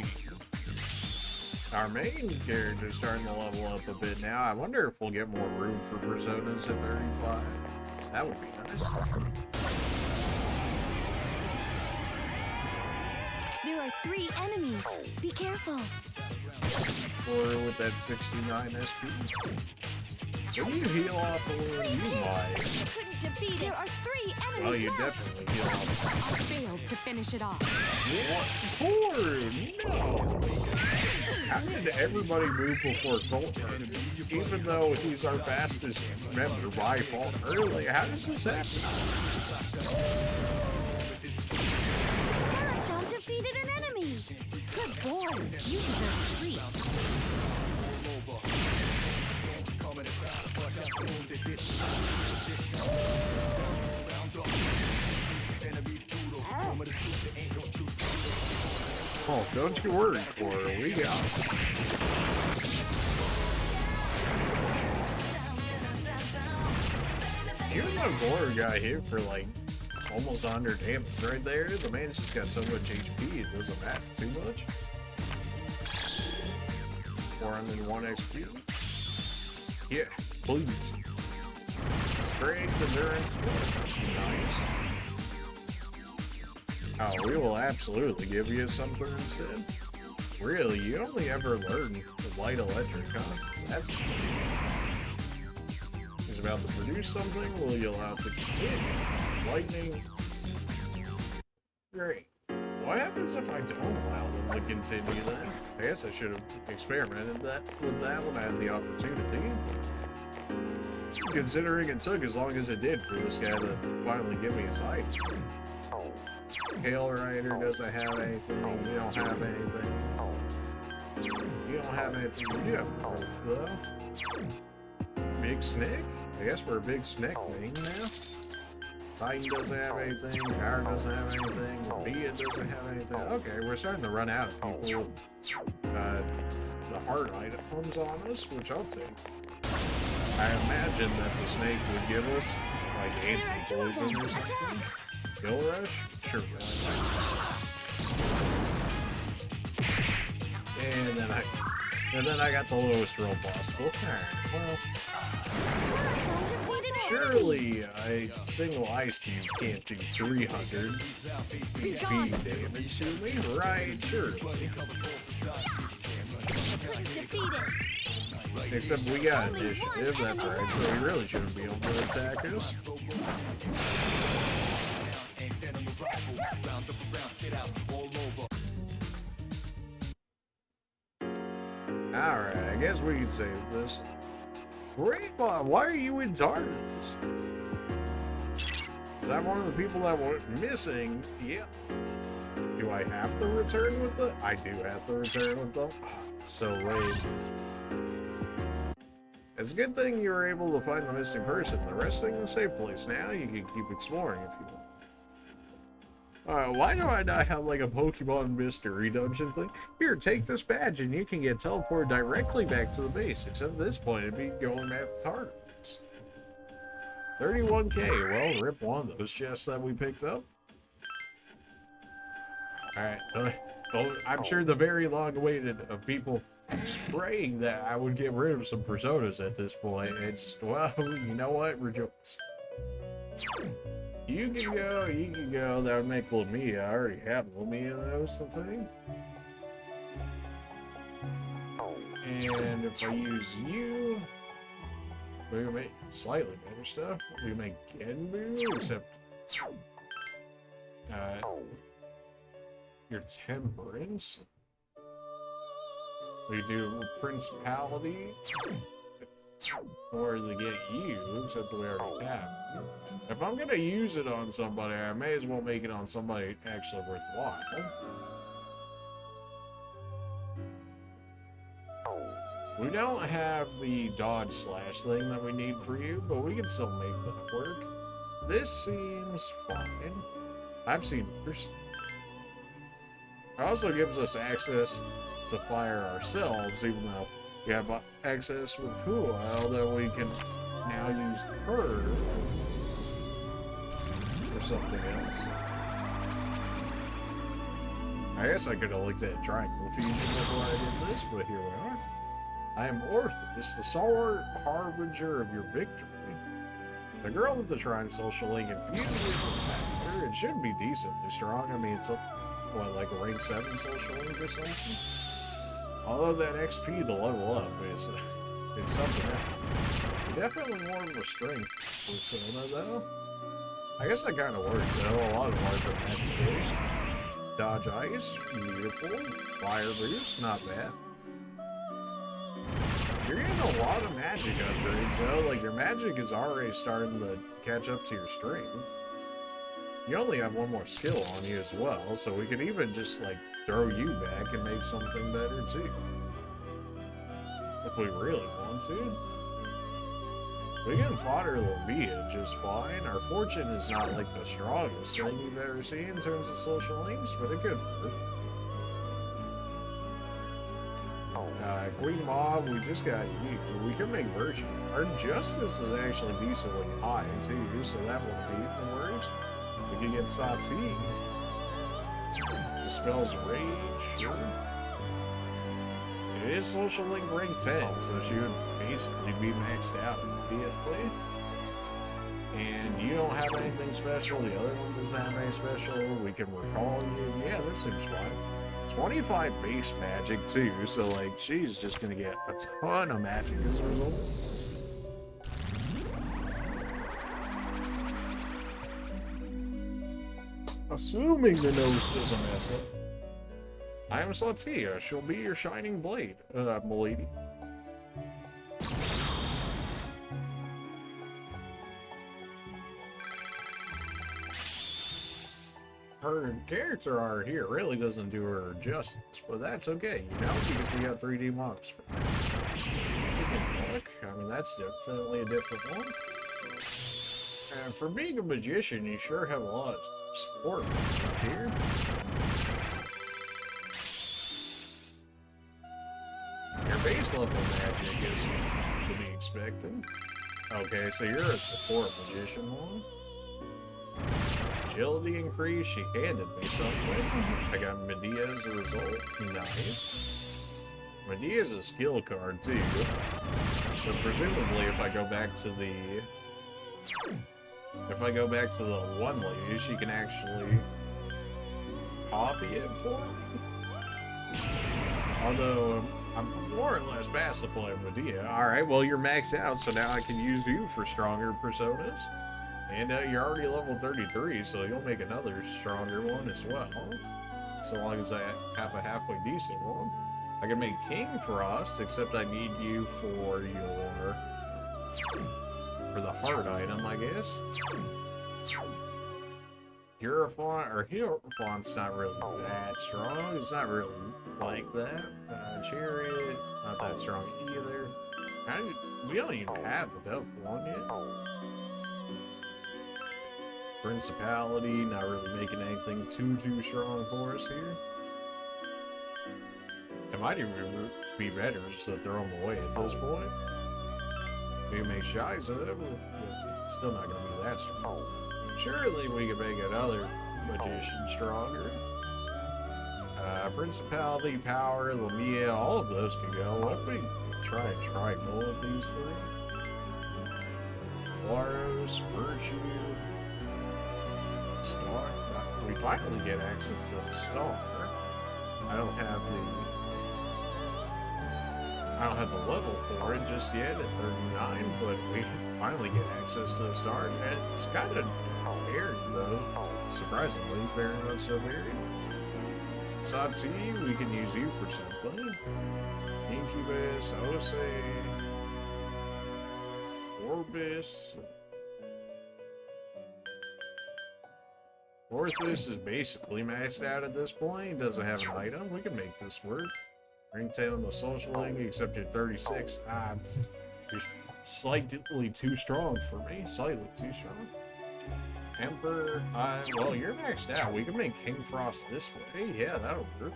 Our main character's starting to level up a bit now. I wonder if we'll get more room for personas at 35. That would be nice. There are 3 enemies. Be careful. Or with that 69 SP. When you heal off a little, Please you hit. might. Couldn't defeat it. There are 3 enemies Well, you left. definitely heal off. I failed to finish it off. What? No! How did everybody move before Colton? Even though he's our fastest member by far early, how does this happen? Marathon defeated an enemy. Good boy. You deserve a treat. Oh, don't you worry, Cora. We got it. Even though Cora got hit for like almost 100 damage right there, the man's just got so much HP, it doesn't matter too much. 401 XP. Yeah, please. Strength, endurance, nice. Oh, we will absolutely give you something instead. Really, you only ever learn the light electric, huh? That's... He's about to produce something, well, you'll have to continue. Lightning. Great. What happens if I don't allow them to continue then? I guess I should have experimented with that when I had the opportunity. Considering it took as long as it did for this guy to finally give me his item. Hail Rider doesn't have anything. You don't have anything. You don't have anything to do, though. Big Snake? I guess we're a Big Snake thing now. Titan doesn't have anything. Power doesn't have anything. Bia doesn't have anything. Okay, we're starting to run out of people with the hard items on us, which I'll take. I imagine that the snake would give us like anti-poison or something. Kill Rush? Sure. And then I got the lowest roll possible. Alright, well. Surely a single ice cube can't do 300 HP damage to me, right? Surely. Except we got initiative, that's right, so he really shouldn't be able to attack us. Alright, I guess we can save this. Great Bob, why are you in darkness? Is that one of the people that were missing? Yep. Do I have to return with them? I do have to return with them. Oh, it's so late. It's a good thing you were able to find the missing person. The rest in the safe place now. You can keep exploring if you want. Alright, why do I not have like a Pokemon mystery dungeon thing? Here, take this badge and you can get teleported directly back to the base. Except at this point, it'd be going back to Tartarus. 31k. Well, rip one of those chests that we picked up. Alright, I'm sure the very long-awaited of people just praying that I would get rid of some personas at this point. It's, well, you know what? Rejoice. You can go. That would make Lamia. I already have Lamia, that's the thing. And if I use you, we can make slightly better stuff. We make Genbu, except Your temperance. We do principality. Or to get you, except we already have. If I'm gonna use it on somebody, I may as well make it on somebody actually worthwhile. We don't have the dodge slash thing that we need for you, but we can still make that work. This seems fine. I've seen yours. It also gives us access to fire ourselves, even though we have access with Huel, that we can now use her for something else. I guess I could have looked at triangle fusion before I did this, but here we are. I am Orthus, the stalwart harbinger of your victory. The girl with the Shrine Social Link infused with her. It should be decently strong. I mean, it's what, like a rank 7 Social Link or something? Although that XP to level up is it's something else. Definitely more of a strength persona, though. I guess that kind of works, though. A lot of ours are magic based. Dodge ice, beautiful. Fire boost, not bad. You're getting a lot of magic upgrades, though. Like, your magic is already starting to catch up to your strength. You only have one more skill on you as well, so we could even just, like, throw you back and make something better, too. If we really want to. We can fodder Lamia just fine. Our fortune is not, like, the strongest thing you've ever seen in terms of social links, but it could work. Queen Mob, we just got you. We can make Virtue. Our Justice is actually decently high, too, so that won't be the worst. We can get Sati. Dispels Rage, sure. It is Social Link rank 10, so she would basically be maxed out immediately. And you don't have anything special, the other one doesn't have anything special. We can recall you. Yeah, this seems fine. 25 base magic too, so like she's just gonna get a ton of magic as a result. Assuming the nose doesn't mess up. I am Satia, she'll be your shining blade, m'lady. Her character art here really doesn't do her justice, but that's okay, you know, because we got 3D models for that. Look, I mean, that's definitely a different one. And for being a magician, you sure have a lot of support up here. Your base level magic is to be expected. Okay, so you're a support magician one. Agility increase, she handed me something. I got Medea as a result. Nice. Medea's a skill card too. But presumably if I go back to the one lady, she can actually copy it for me. Although I'm more or less past the point of Medea. Alright, well you're maxed out, so now I can use you for stronger personas. And you're already level 33, so you'll make another stronger one as well. So long as I have a halfway decent one. I can make King Frost, except I need you for the heart item, I guess. Hierophant's not really that strong. It's not really like that. Chariot, not that strong either. We don't even have the double one yet. Principality, not really making anything too strong for us here. It might even be better just to throw them away at this point. We can make Shiza, but it's still not going to be that strong. Surely we can make another magician stronger. Principality, Power, Lamia, all of those can go. What if we try and triangle with these three? Laros, Virtue, Star. We finally get access to the Star. I don't have the level for it just yet at 39, but we finally get access to the Star. And it's kind of weird though. Surprisingly, very much so varied. Satsi, we can use you for something. Incubus, Ose, Orbis. Orthus is basically maxed out at this point. He doesn't have an item. We can make this work. Ringtail, the social link, except you're 36. You're slightly too strong for me. Slightly too strong. Emperor, well, you're maxed out. We can make King Frost this way. Yeah, that'll work.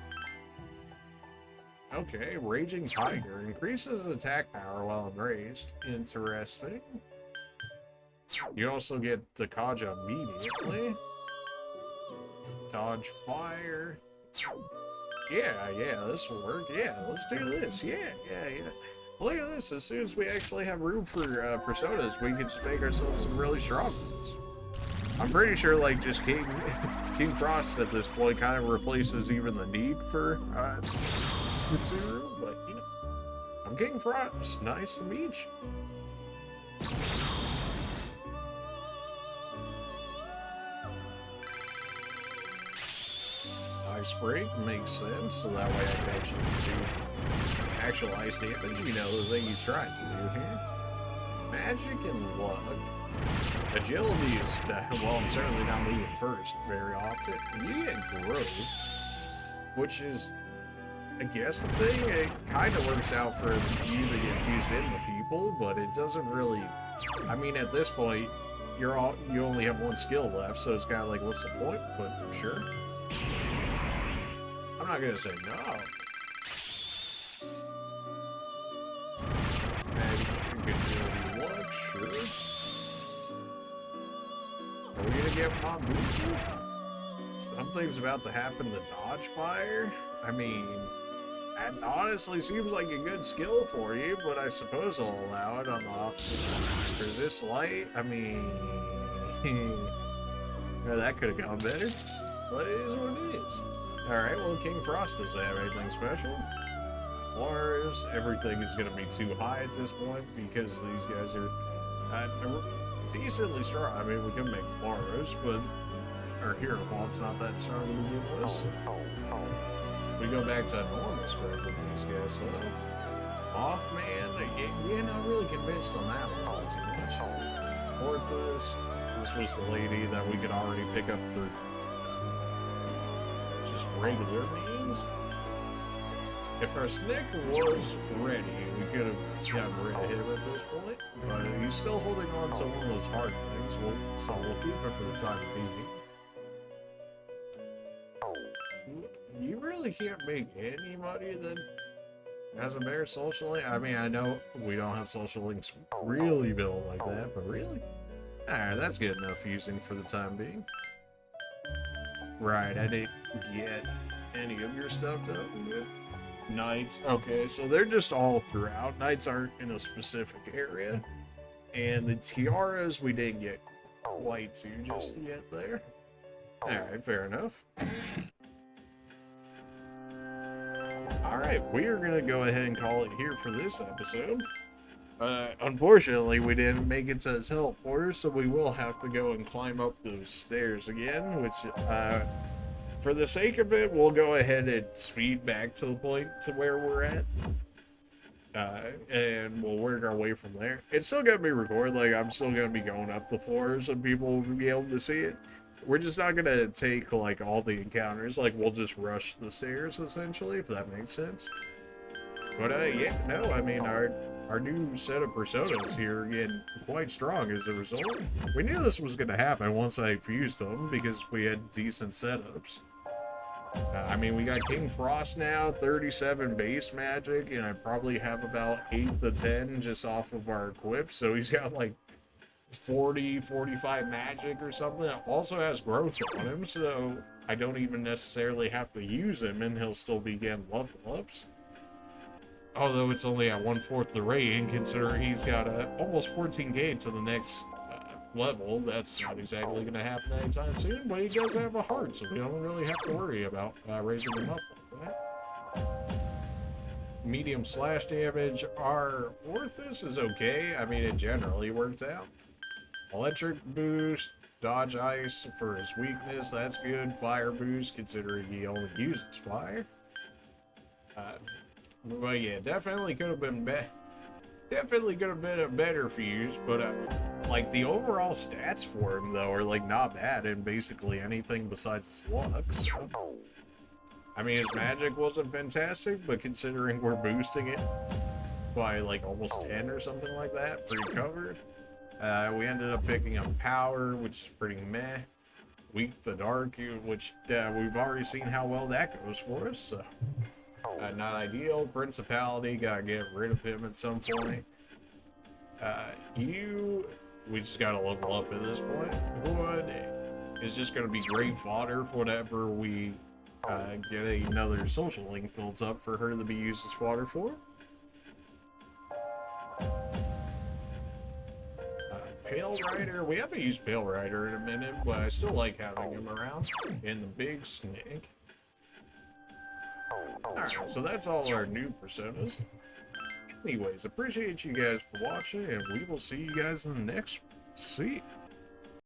Okay, Raging Tiger increases attack power while enraged. Interesting. You also get the Kaja immediately. Dodge Fire. Yeah, this will work. Yeah, let's do this. Yeah. Look at this. As soon as we actually have room for personas, we can just make ourselves some really strong ones. I'm pretty sure, like, just King Frost at this point kind of replaces even the need for Mitsuru, but, you know, I'm King Frost. Nice to meet you. Ice Break makes sense, so that way I can actually do actual ice damage. You know, the thing he's trying to do here. Magic and luck. Agility is, well, I'm certainly not moving first very often. You get growth, which is, I guess, the thing. It kind of works out for you to get fused into people, but it doesn't really. I mean, at this point, you only have one skill left, so it's kind of like, what's the point? But sure. I'm not gonna say no. Magic agility luck, sure. Are we gonna get Pop Booster? Something's about to happen to Dodge Fire? I mean, that honestly seems like a good skill for you, but I suppose I'll allow it on the off. Resist Light? I mean, well, that could have gone better. But it is what it is. Alright, well, King Frost doesn't have anything special. Mars, everything is going to be too high at this point because these guys are decently strong. I mean, we can make Floros, but our Hero Fault's not that strong to begin with. We go back to a normal spread with these guys, though. Mothman, you're not really convinced on that one too much. Orthus, this was the lady that we could already pick up through just regular means. If our Snick was ready, we could have gotten rid of him at this point, but he's still holding on to one of those hard things, so we'll keep it for the time being. You really can't make anybody that has a better social link. I mean, I know we don't have social links really built like that, but really? Alright, that's good enough using for the time being. Right, I didn't get any of your stuff done. Good. Knights, okay, so they're just all throughout. Knights aren't in a specific area. And the tiaras we didn't get quite to just yet there. Alright, fair enough. Alright, we are going to go ahead and call it here for this episode. Unfortunately, we didn't make it to the teleporter, so we will have to go and climb up those stairs again, which, for the sake of it, we'll go ahead and speed back to the point to where we're at. And we'll work our way from there. It's still going to be recorded, like, I'm still going to be going up the floors and people will be able to see it. We're just not going to take, like, all the encounters, like, we'll just rush the stairs, essentially, if that makes sense. But, yeah, no, I mean, our new set of personas here getting quite strong as a result. We knew this was going to happen once I fused them because we had decent setups. I mean, we got King Frost now, 37 base magic, and I probably have about 8 to 10 just off of our equips, so he's got like 40, 45 magic or something. It also has growth on him, so I don't even necessarily have to use him, and he'll still be getting level ups. Although it's only at 1/4 the rate, and considering he's got almost 14k to the next level, that's not exactly going to happen anytime soon, but he does have a heart, so we don't really have to worry about raising him up like that. Medium slash damage. Our Orthus is okay. I mean, it generally worked out. Electric boost. dodge ice for his weakness. That's good. Fire boost, considering he only uses fire. But yeah, definitely could have been definitely could have been a better fuse, but like the overall stats for him though are like not bad in basically anything besides his luck. So. I mean, his magic wasn't fantastic, but considering we're boosting it by like almost 10 or something like that, pretty covered. We ended up picking up power, which is pretty meh. Weak the dark, which we've already seen how well that goes for us, so not ideal. Principality, gotta get rid of him at some point. We just gotta level up at this point. Wood is just gonna be great fodder for whatever we get another social link built up for her to be used as fodder for. Pale Rider, we haven't used Pale Rider in a minute, but I still like having him around. And the big snake. Alright, so that's all our new personas. Anyways, appreciate you guys for watching, and we will see you guys in the next scene.